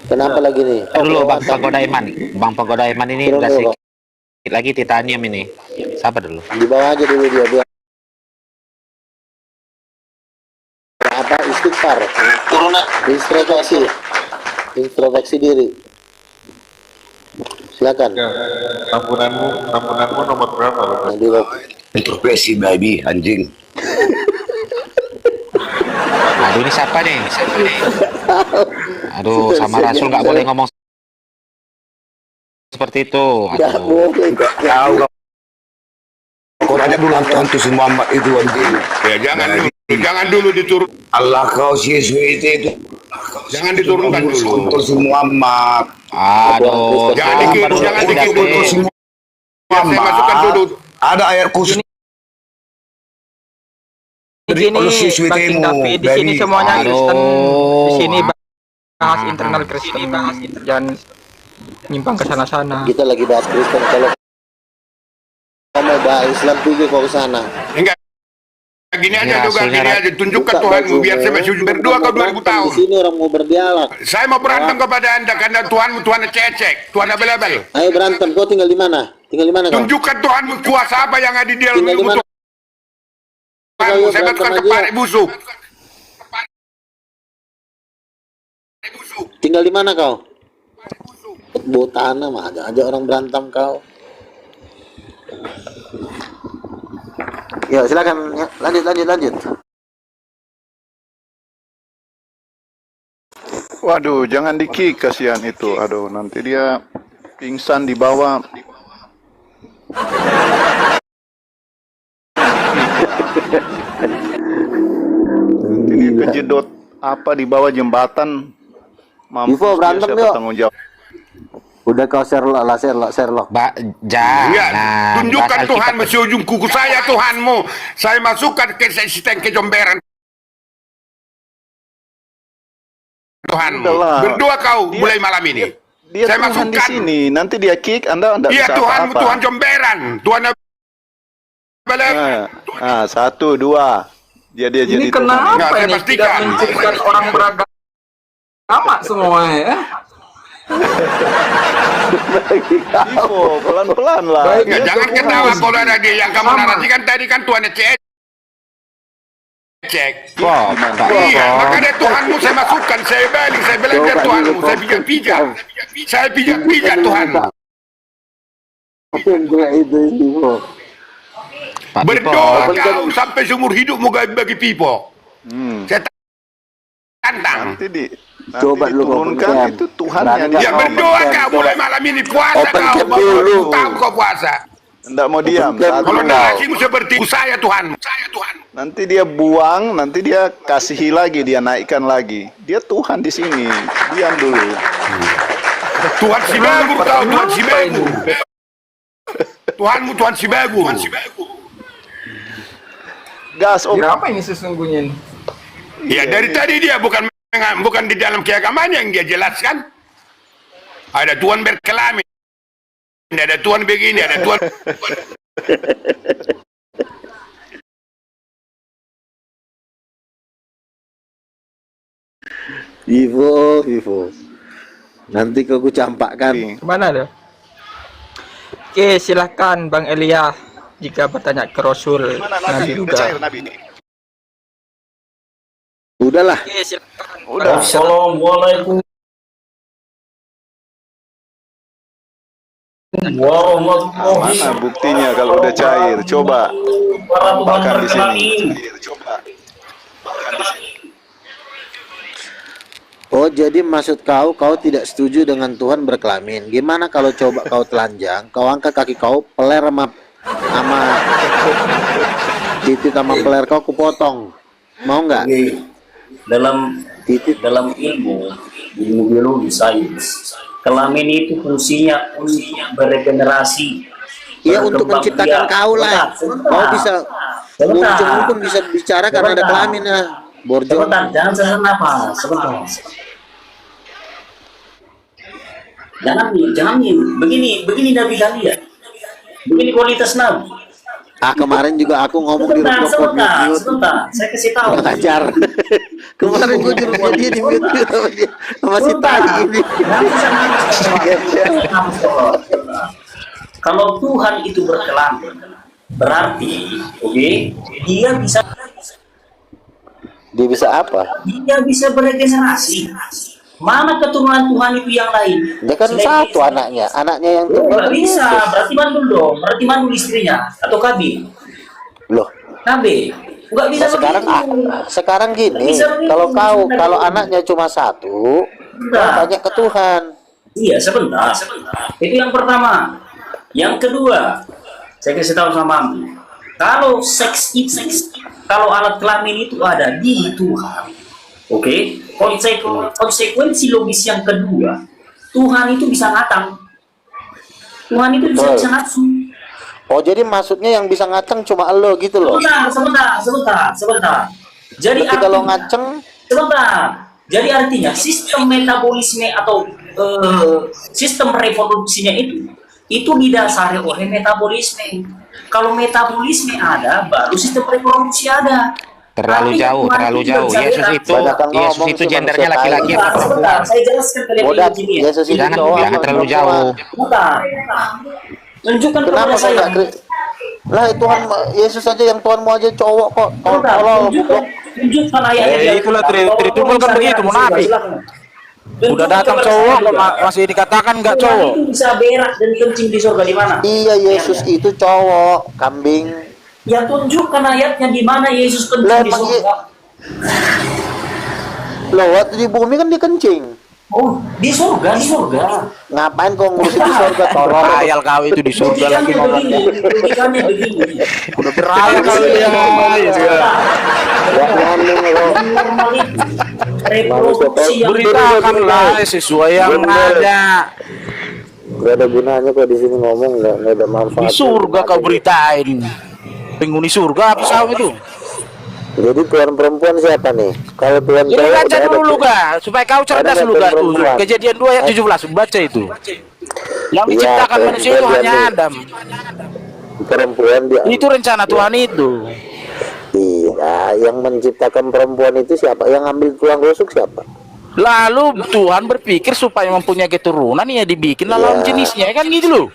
Kenapa lagi nih? Dulu Bang Penggoda Iman. Bang Penggoda Iman ini udah sedikit lagi titanium ini. Sabar dulu. Di bawah aja dulu dia biar apa istighfar. Introspeksi diri. Silakan. Ampunanmu nomor berapa lo? Introspeksi baby anjing. Aduh ini siapa nih? Aduh sama Rasul nggak boleh ngomong seperti itu. Nggak boleh. Kau tanya dulu hantu si Muhammad itu anjing. Ya jangan dulu diturun. Allah kau si Yesus itu. Jangan diturunkan dulu. Untuk si Muhammad. Aduh. Jangan dikit Untuk si Saya masukkan dulu. Ada ayat khusus. Di sini Bang David, di sini semuanya Kristen. Di sini bahas internal Kristen, jangan nyimpang ke sana-sana. Kita lagi bahas Kristen. Kalau kamu bahas Islam pergi kau ke sana. Enggak. Gini aja juga, gini aja. Tunjukkan Tuhanmu biar saya masih berdua kau 2000 tahun. Di sini orang mau berdialog. Saya mau berantem kepada Anda karena Tuhanmu Tuhan cecek, Tuhan abel-abel. Ayo berantem. Kau tinggal di mana? Tinggal di mana kau? Tunjukkan Tuhanmu kuasa apa yang ada di dalam Tinggal di mana? Tuhanmu. Saya masukkan ke parik busuk. Tinggal di mana kau? Botana mah aja orang berantem kau. Ya silakan ya. Lanjut. Waduh, jangan di-kick kasihan itu. Aduh, nanti dia pingsan di bawah. Nanti dia kejedot apa di bawah jembatan. Info berantem yuk. Tanggung jawab. Udah kau share lo. Jangan. Tunjukkan Tuhan masih ujung kuku saya Tuhanmu. Saya masukkan ke sistem kejomberan Tuhanmu. Berdua kau mulai malam ini. Dia Saya Tuhan di masukkan. sini. Nanti dia kick, Anda Iya, bisa Tuhanmu apa-apa. Tuhan comberan. Tuhan Satu, dua. Dia Ini jadi kenapa Nggak, saya ini pastikan. tidak menciptakan orang beragama semua ya? Ivo, pelan-pelan lah. Baik. Nggak, jangan ketawa kalau ada yang kamu Sama. narasikan tadi kan Tuhan cek. Kok, Iya, maka ada Tuhanmu saya masukkan, saya balik, saya belajar Tuhanmu, saya pijak-pijak. Saya pijak-pijak Tuhan. Pak Berdoa Pipo. kau sampai seumur hidupmu bagi Pipo. Saya tantang. Nanti diturunkan itu Tuhan yang Ya berdoa kau mulai malam ini puasa kau. Tahu kau puasa. Nggak mau diam. Kalau narasimu seperti saya Tuhan. Nanti dia buang, nanti dia kasihi lagi, dia naikkan lagi. Dia Tuhan di sini. Diam dulu. Tuhan si bagus kau, Tuhan si bagus. Tuhanmu Tuhan si bagus. Gas, Kira apa ini sesungguhnya ini? Ya dari tadi dia bukan di dalam keagamaan yang dia jelaskan. Ada Tuhan berkelamin. Ada Tuhan begini, ada Tuhan. Ivo. Nanti kau ku campakkan. Kemana ada? Oke, silahkan Bang Elia jika bertanya ke Rasul Nabi Luga. Udahlah. Oke, silahkan. Udah. Assalamualaikum warahmatullahi Mana buktinya kalau udah cair? Coba tambahkan di sini. Oh, jadi maksud kau tidak setuju dengan Tuhan berkelamin. Gimana kalau coba kau telanjang, kau angkat kaki kau, peler sama titik sama peler kau kupotong. Mau nggak? dalam ilmu biologi sains, kelamin itu fungsinya untuk beregenerasi. Iya, untuk menciptakan kau lah. Kau bisa, Borjong pun bisa bicara karena ada kelamin lah. Borjong. Sebentar, jangan sesak nafas. Sebentar. Jangan nih. Begini Nabi kalian. Begini kualitas Nabi. Kemarin juga aku ngomong di Sebentar. Saya kasih tahu. Ngajar. Kemarin gue di rumah dia di mute sama dia. Masih tadi ini. Kalau Tuhan itu berkelamin, berarti, dia bisa apa? Dia bisa beregenerasi. Mana keturunan Tuhan itu yang lain? Dia kan satu anaknya yang nggak bisa. Berarti mandul dong. Berarti mandul istrinya atau KB. Loh. KB. Nggak bisa sekarang gini. Kalau anaknya cuma satu, banyak ke Tuhan. Iya, sebentar. Itu yang pertama. Yang kedua, saya kasih tahu sama Ambi. Kalau seks itu, kalau alat kelamin itu ada di Tuhan, konsekuensi logis yang kedua, Tuhan itu bisa ngatang. Tuhan itu bisa ngatang. Oh, jadi maksudnya yang bisa ngaceng cuma lo gitu loh. Sebentar. Jadi kalau ngaceng, sebentar. Jadi artinya sistem metabolisme atau sistem reproduksinya itu didasari oleh metabolisme. Kalau metabolisme ada, baru sistem reproduksi ada. Terlalu jauh. Yesus itu gendernya laki-laki atau perempuan? Saya jelaskan ke kalian. Jangan terlalu jauh. Tunjukkan kepada saya. Lah Tuhan Yesus aja yang Tuhanmu aja cowok kok. Tunjukkan ayatnya. Itulah Tritunggal kan begitu, munafik. Udah datang cowok kok masih dikatakan nggak cowok. Itu bisa berak dan kencing di surga di mana? Iya, Yesus itu cowok, kambing. Ya tunjukkan ayatnya di mana Yesus kencing di surga. Loh, waktu di bumi kan dia kencing. Oh, di surga. Ngapain kau ngurusin di surga? Tolong. Ayal kau itu di surga lagi ngomongnya. Logikanya begini. Udah berayal kau ya. Normal itu. Reproduksi yang Beritakanlah sesuai yang ada. Gak ada gunanya kok di sini ngomong, nggak ada manfaat. Di surga kau beritain. Penghuni surga apa sama itu? Jadi Tuhan perempuan siapa nih? Kalau Tuhan Jadi cowok baca udah dulu ada- Luga, supaya kau cerdas ada Luga. Tuhan perempuan. Kejadian 2 ayat 17, baca itu. Yang Iya, diciptakan manusia itu kejadian hanya nih. Adam. Perempuan dia. Itu rencana Tuhan itu. Iya, yang menciptakan perempuan itu siapa? Yang ambil tulang rusuk siapa? Lalu Tuhan berpikir supaya mempunyai keturunan ya dibikin lawan jenisnya kan gitu loh.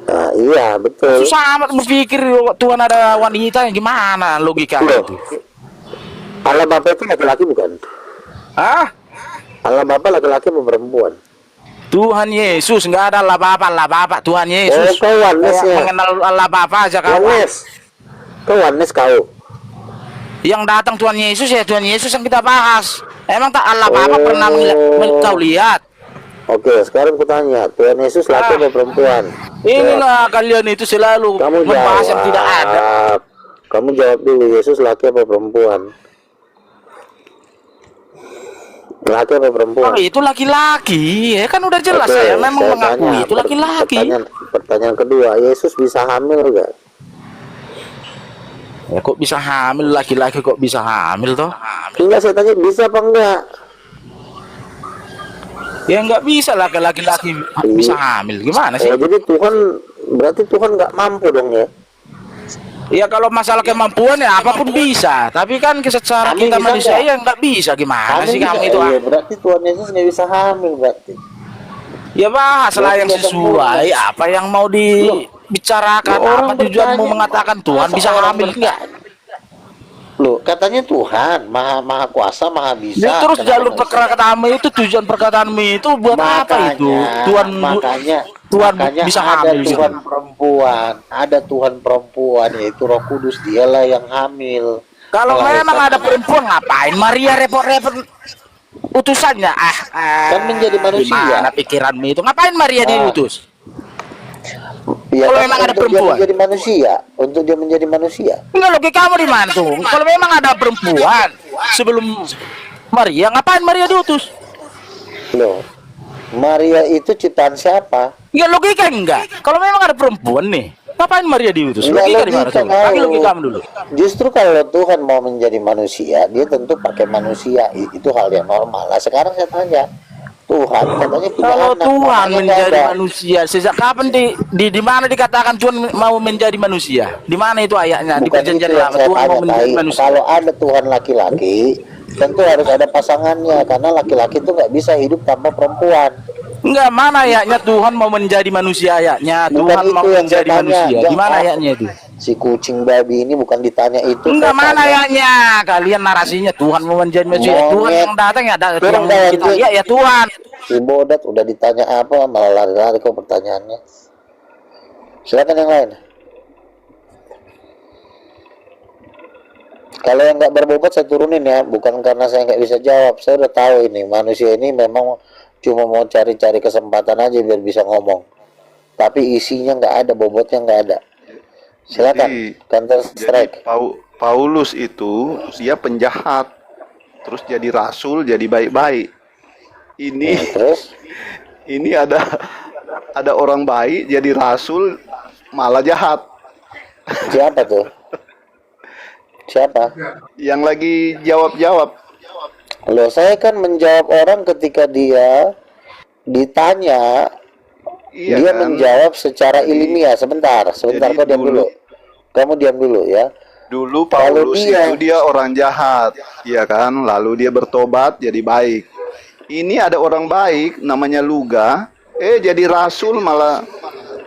Nah, iya betul. Susah amat berpikir Tuhan ada wanita yang gimana logika itu. Allah Bapa itu laki-laki bukan? Hah? Allah Bapa laki-laki atau perempuan? Tuhan Yesus nggak ada Allah Bapa Tuhan Yesus. Kau oneness Kayak ya? mengenal Allah Bapa aja kau. Oneness. Kau oneness kau. Yang datang Tuhan Yesus ya Tuhan Yesus yang kita bahas. Emang tak Allah Bapa pernah kau lihat? Oke, sekarang aku tanya, Tuhan Yesus laki atau perempuan? Inilah kalian itu selalu Kamu membahas yang tidak ada. Kamu jawab dulu, Yesus laki apa perempuan? Laki apa perempuan? Oh, itu laki-laki, ya kan udah jelas Oke, saya memang saya mengakui tanya, itu laki-laki. Pertanyaan kedua, Yesus bisa hamil enggak? Ya kok bisa hamil laki-laki kok bisa hamil toh? Enggak, saya tanya bisa apa enggak? Ya nggak bisa lah laki-laki bisa hamil. Gimana sih? Jadi Tuhan berarti Tuhan nggak mampu dong ya? Ya kalau masalah kemampuan ya apapun bisa. Tapi kan secara Hamil kita bisa manusia nggak? ya nggak bisa. Gimana Hamil sih bisa? kamu itu? Iya, berarti Tuhan Yesus nggak bisa hamil berarti. Ya bahaslah yang sesuai. Apa yang mau dibicarakan? Apa tujuanmu mengatakan Tuhan bisa hamil enggak? Loh, katanya Tuhan maha kuasa, maha bisa. Ya, terus Kenapa jalur nggak bisa? perkataanmu itu tujuan perkataanmu itu buat apa itu? Tuhan bisa ada hamil. Tuhan perempuan, ada Tuhan perempuan yaitu Roh Kudus, dialah yang hamil. Kalau Melahirkan memang ada perempuan ngapain Maria repot-repot utusannya? Kan menjadi manusia. Gimana pikiranmu itu? Ngapain Maria diutus? Ya, Kalau kan memang ada untuk perempuan. dia menjadi manusia, untuk dia menjadi manusia. Enggak, logika kamu di mana tuh? Kalau memang ada perempuan sebelum Maria, ngapain Maria diutus? Loh, Maria itu ciptaan siapa? Enggak, logika enggak. Kalau memang ada perempuan nih, ngapain Maria diutus? Enggak Logika di mana logika, tuh? Pakai logika kamu dulu. Justru kalau Tuhan mau menjadi manusia, dia tentu pakai manusia. Itu hal yang normal. Nah, sekarang saya tanya, Tuhan katanya punya Kalau anak, Tuhan makanya nggak menjadi ada. manusia, sejak kapan di mana dikatakan Tuhan mau menjadi manusia? Di mana itu ayatnya? Di Bukan itu perjanjian yang lama saya Tuhan mau tanya, menjadi Pak. manusia. Kalau ada Tuhan laki-laki, tentu harus ada pasangannya, karena laki-laki itu nggak bisa hidup tanpa perempuan. Enggak, mana ayatnya Tuhan mau menjadi manusia ayatnya? Bukan Tuhan itu mau yang menjadi saya tanya. manusia. Di mana Jangan. ayatnya itu? Si kucing babi ini bukan ditanya itu. Enggak, saya mana tanya. ayatnya? Kalian narasinya Tuhan mau menjadi manusia. Monyet. Tuhan yang datang ya ada Turun yang kayak kita gitu. lihat ya Tuhan. Si bodat udah ditanya apa, malah lari-lari kok pertanyaannya. Silakan yang lain. Kalau yang nggak berbobot saya turunin ya, bukan karena saya nggak bisa jawab. Saya udah tahu ini manusia ini memang cuma mau cari-cari kesempatan aja biar bisa ngomong. Tapi isinya nggak ada, bobotnya nggak ada. Silakan, Counter Strike. Paulus itu dia penjahat, terus jadi rasul, jadi baik-baik. Ini terus ini ada orang baik jadi rasul malah jahat. Siapa tuh? Siapa? Yang lagi jawab-jawab. Loh, saya kan menjawab orang ketika dia ditanya. Iya Dia kan? menjawab secara ilmiah. Sebentar, Jadi kau diam dulu. Kamu diam dulu ya. Dulu Kalau Paulus dia- itu dia orang jahat, ya kan? Lalu dia bertobat jadi baik. Ini ada orang baik namanya Luga, jadi rasul malah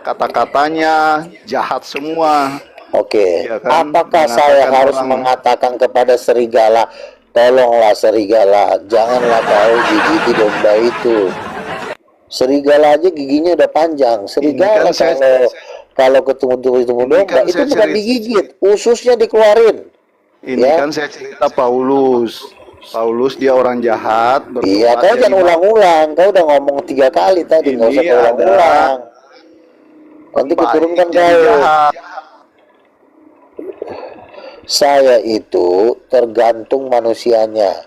kata-katanya jahat semua. Oke. Ya kan? Apakah Mengatakan saya harus orang- mengatakan kepada serigala, tolonglah serigala, janganlah kau gigiti domba itu. Serigala aja giginya udah panjang. Serigala kan saya- kalau ketemu domba kan itu saya bukan cerita- digigit, ususnya dikeluarin. Ini Ya. kan saya cerita Paulus. Paulus dia orang jahat. Iya, kau jadi jangan ulang-ulang. Kau udah ngomong 3 kali tadi, nggak usah Ini ulang-ulang. Nanti baik kuturunkan jadi kau. jahat. Saya itu tergantung manusianya.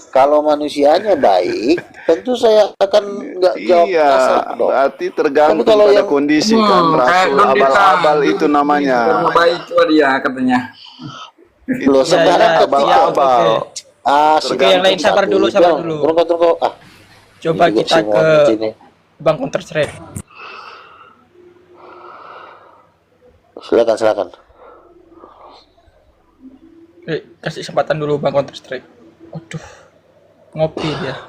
Kalau manusianya baik, tentu saya akan nggak jawab Iya, kasar dong. berarti tergantung Tapi kalau pada yang- kondisi kan. kayak Rasul pendeta abal-abal itu namanya. Orang baik itu dia katanya. Lo sekarang abal-abal. Oke, yang lain sabar dulu. Tunggu. Coba Ini kita semua ke di sini. Bang Counter Strike. Silakan. Kasih kesempatan dulu Bang Counter Strike. Aduh, ngopi dia.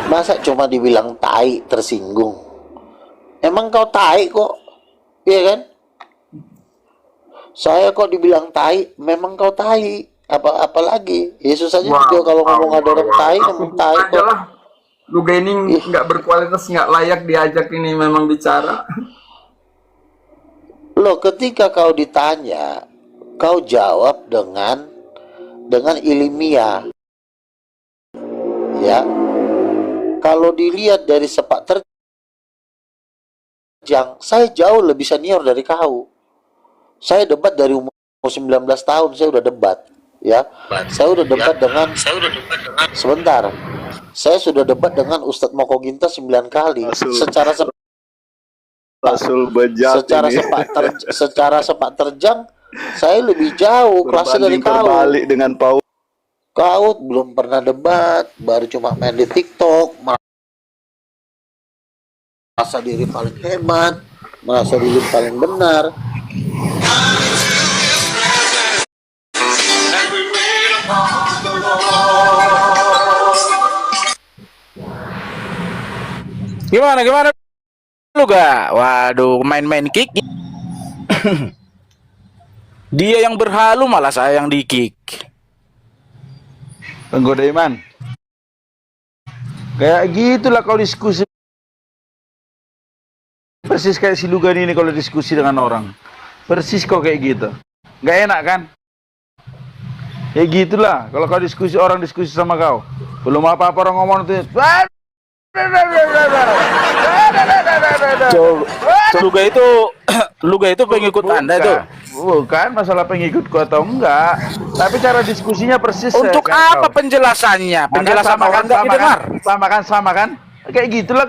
Masa cuma dibilang tai tersinggung? Emang kau tai kok? Iya kan? Saya kok dibilang tai, memang kau tai. Apalagi Yesus aja juga kalau ngomong ada orang tai, memang tai kok. Luga ini nggak berkualitas, nggak layak diajak ini memang bicara. Loh, ketika kau ditanya, kau jawab dengan ilmiah. Ya. Kalau dilihat dari sepak terjang, saya jauh lebih senior dari kau. Saya debat dari umur 19 tahun, saya udah debat. Ya. Saya udah debat dengan sebentar. Saya sudah debat dengan Ustadz Moko Ginta 9 kali. Secara sepak terjang saya lebih jauh kelasnya dari kau. Berbalik dengan Paul. Kau belum pernah debat, baru cuma main di TikTok, merasa diri paling hebat, merasa diri paling benar. Gimana lu gak? Waduh, main-main kick. Dia yang berhalu, malah saya yang di kick. Penggoda iman. Kayak gitulah kalau diskusi. Persis kayak si Lugan ini kalau diskusi dengan orang. Persis kok kayak gitu. Gak enak kan? Ya gitulah kalau kau diskusi, orang diskusi sama kau. Belum apa-apa orang ngomong itu. Luga itu pengikut Anda itu. Bukan masalah pengikutku atau enggak, tapi cara diskusinya persis. Untuk apa penjelasannya? Penjelasan orang enggak didengar. Sama kan? Kayak gitulah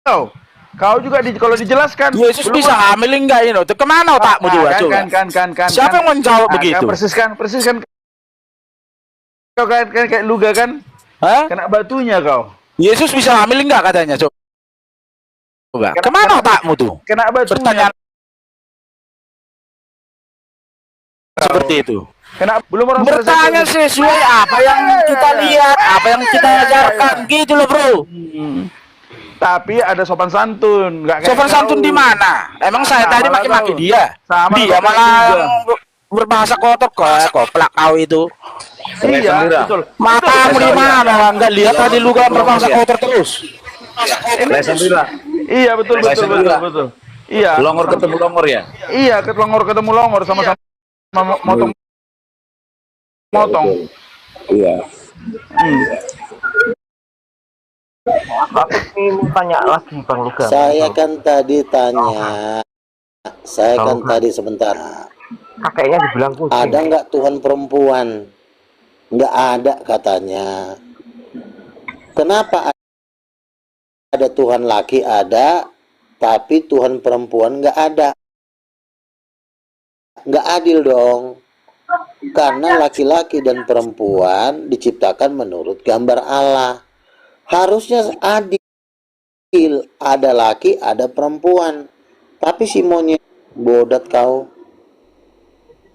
kau. Kau juga kalau dijelaskan. Yesus bisa hamil enggak ini? Kemana otakmu juga? Kan. Siapa yang menjawab begitu? Persis kan. Kau kan kayak Luga kan? Hah? Kena batunya kau. Yesus bisa hamil enggak katanya? Coba. Kemana otakmu tuh? Kena batunya. Seperti itu. Belum orang bertanya sesuai apa yang kita lihat, apa yang kita ajarkan, gitu loh bro. Tapi ada sopan santun, sopan santun di mana? Emang saya tadi maki-maki dia, dia malah berbahasa kotor kok, pelak kau itu. Iya, betul. Matamu di mana? Enggak lihat tadi lu kan berbahasa kotor terus. Iya betul. Iya. Longor ketemu longor ya? Iya, ketemu longor sama-sama motong. Iya. Aku mau tanya lagi Bang Lugan. Saya kan tadi sebentar. Kakeknya dibilang kucing. Ada nggak Tuhan perempuan? Nggak ada katanya. Kenapa ada Tuhan laki ada, tapi Tuhan perempuan nggak ada? Nggak adil dong. Karena laki-laki dan perempuan diciptakan menurut gambar Allah. Harusnya adil. Ada laki, ada perempuan. Tapi si monyet bodat kau.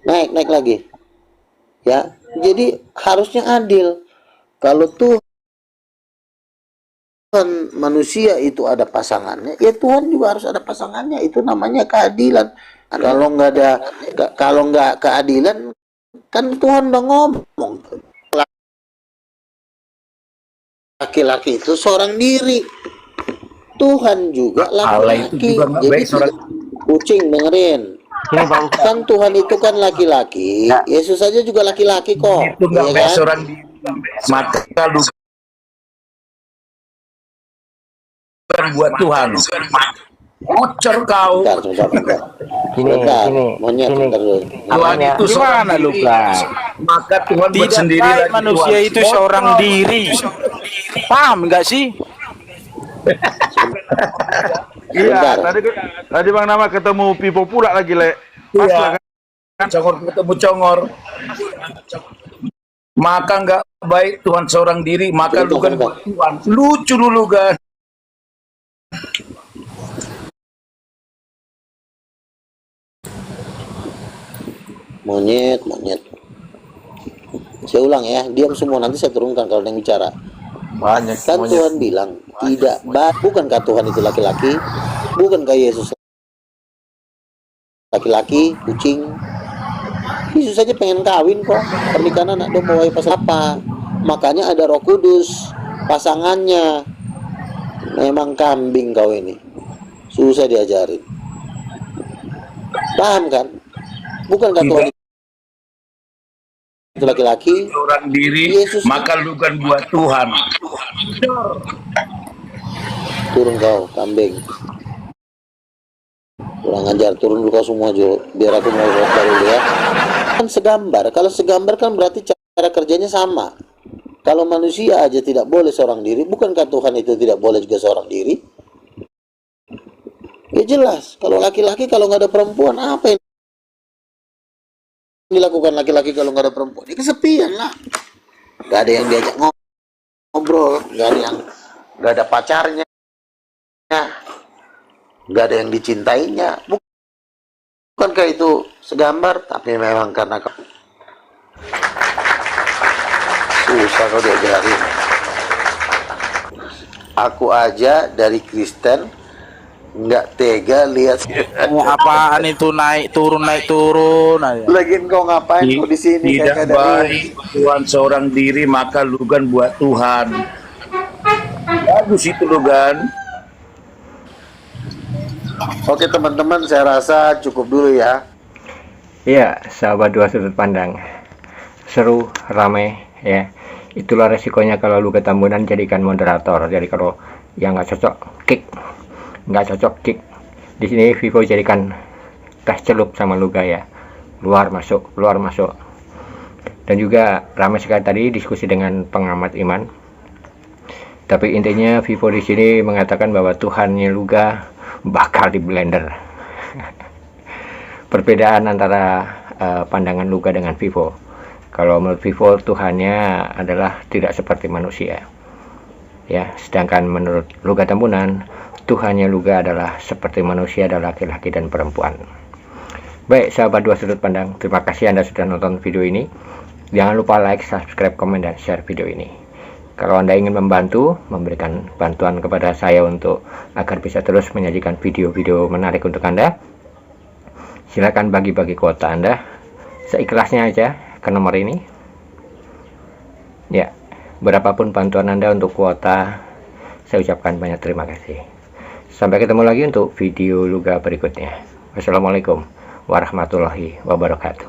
Naik lagi. Ya, jadi harusnya adil. Kalau Tuhan manusia itu ada pasangannya, ya Tuhan juga harus ada pasangannya. Itu namanya keadilan. Kalau nggak keadilan, kan Tuhan udah ngomong. Laki-laki itu seorang diri. Tuhan juga laki-laki. Jadi kucing dengerin. Kan Tuhan itu kan laki-laki. Yesus saja juga laki-laki kok. Itu nggak baik seorang diri. Maka lu buat Tuhan. Bocor kau. Bentar. Gini. Monyet terus. Tuhan itu gimana lu kan? Maka Tuhan buat sendiri lagi. Manusia itu seorang diri. Paham enggak sih? Iya, tadi Bang Nama ketemu Pipo pula lagi, Le. Pas lah kan. congor ketemu congor. Maka nggak baik Tuhan seorang diri, maka Lugan buat Tuhan. Lucu lu Lugan. Monyet. Saya ulang ya, diam semua, nanti saya turunkan kalau yang bicara. Banyak Kan monyet. Tuhan bilang, bukankah Tuhan itu laki-laki? Bukankah Yesus laki-laki, kucing? Yesus saja pengen kawin kok. Pernikahan anak domba wahai pasal apa? Makanya ada Roh Kudus, pasangannya. Memang kambing kau ini. Susah diajarin. Paham kan? Bukankah Tuhan itu laki-laki? Seorang diri, Yesus maka Lugan buat Tuhan. Turun kau, kambing. Kurang ajar, turun dulu kau semua Jo, biar aku mau baru ya. Kan segambar, kalau segambar kan berarti cara kerjanya sama. Kalau manusia aja tidak boleh seorang diri, bukankah Tuhan itu tidak boleh juga seorang diri? Ya jelas, kalau laki-laki kalau nggak ada perempuan, apa yang dilakukan laki-laki kalau nggak ada perempuan? Ya kesepian lah. Nggak ada yang diajak ngobrol, nggak ada pacarnya, nggak ada yang dicintainya. Bukankah itu segambar? Tapi memang karena susah kau diajarin. Aku aja dari Kristen nggak tega lihat Apaan itu naik turun aja. Lagian kau ngapain kau di sini? Tidak baik Tuhan seorang diri, maka Lugan buat Tuhan. Bagus itu Lugan. Oke teman-teman, saya rasa cukup dulu ya. Iya, sahabat dua sudut pandang. Seru, ramai ya. Itulah resikonya kalau lu ketambunan jadikan moderator. Jadi kalau yang nggak cocok kick, nggak cocok kick. Di sini Vivo jadikan tes celup sama Luga ya. Luar masuk. Dan juga ramai sekali tadi diskusi dengan pengamat iman. Tapi intinya Vivo di sini mengatakan bahwa Tuhannya Luga bakal di blender. Perbedaan antara pandangan Luga dengan Vivo. Kalau menurut Vivo Tuhannya adalah tidak seperti manusia. Ya, sedangkan menurut Luga Tambunan Tuhannya Luga adalah seperti manusia, ada laki-laki dan perempuan. Baik, sahabat dua sudut pandang, terima kasih Anda sudah nonton video ini. Jangan lupa like, subscribe, komen, dan share video ini. Kalau Anda ingin membantu, memberikan bantuan kepada saya untuk agar bisa terus menyajikan video-video menarik untuk Anda, silakan bagi-bagi kuota Anda seikhlasnya aja ke nomor ini. Ya, berapapun bantuan Anda untuk kuota, saya ucapkan banyak terima kasih. Sampai ketemu lagi untuk video Luga berikutnya. Wassalamualaikum warahmatullahi wabarakatuh.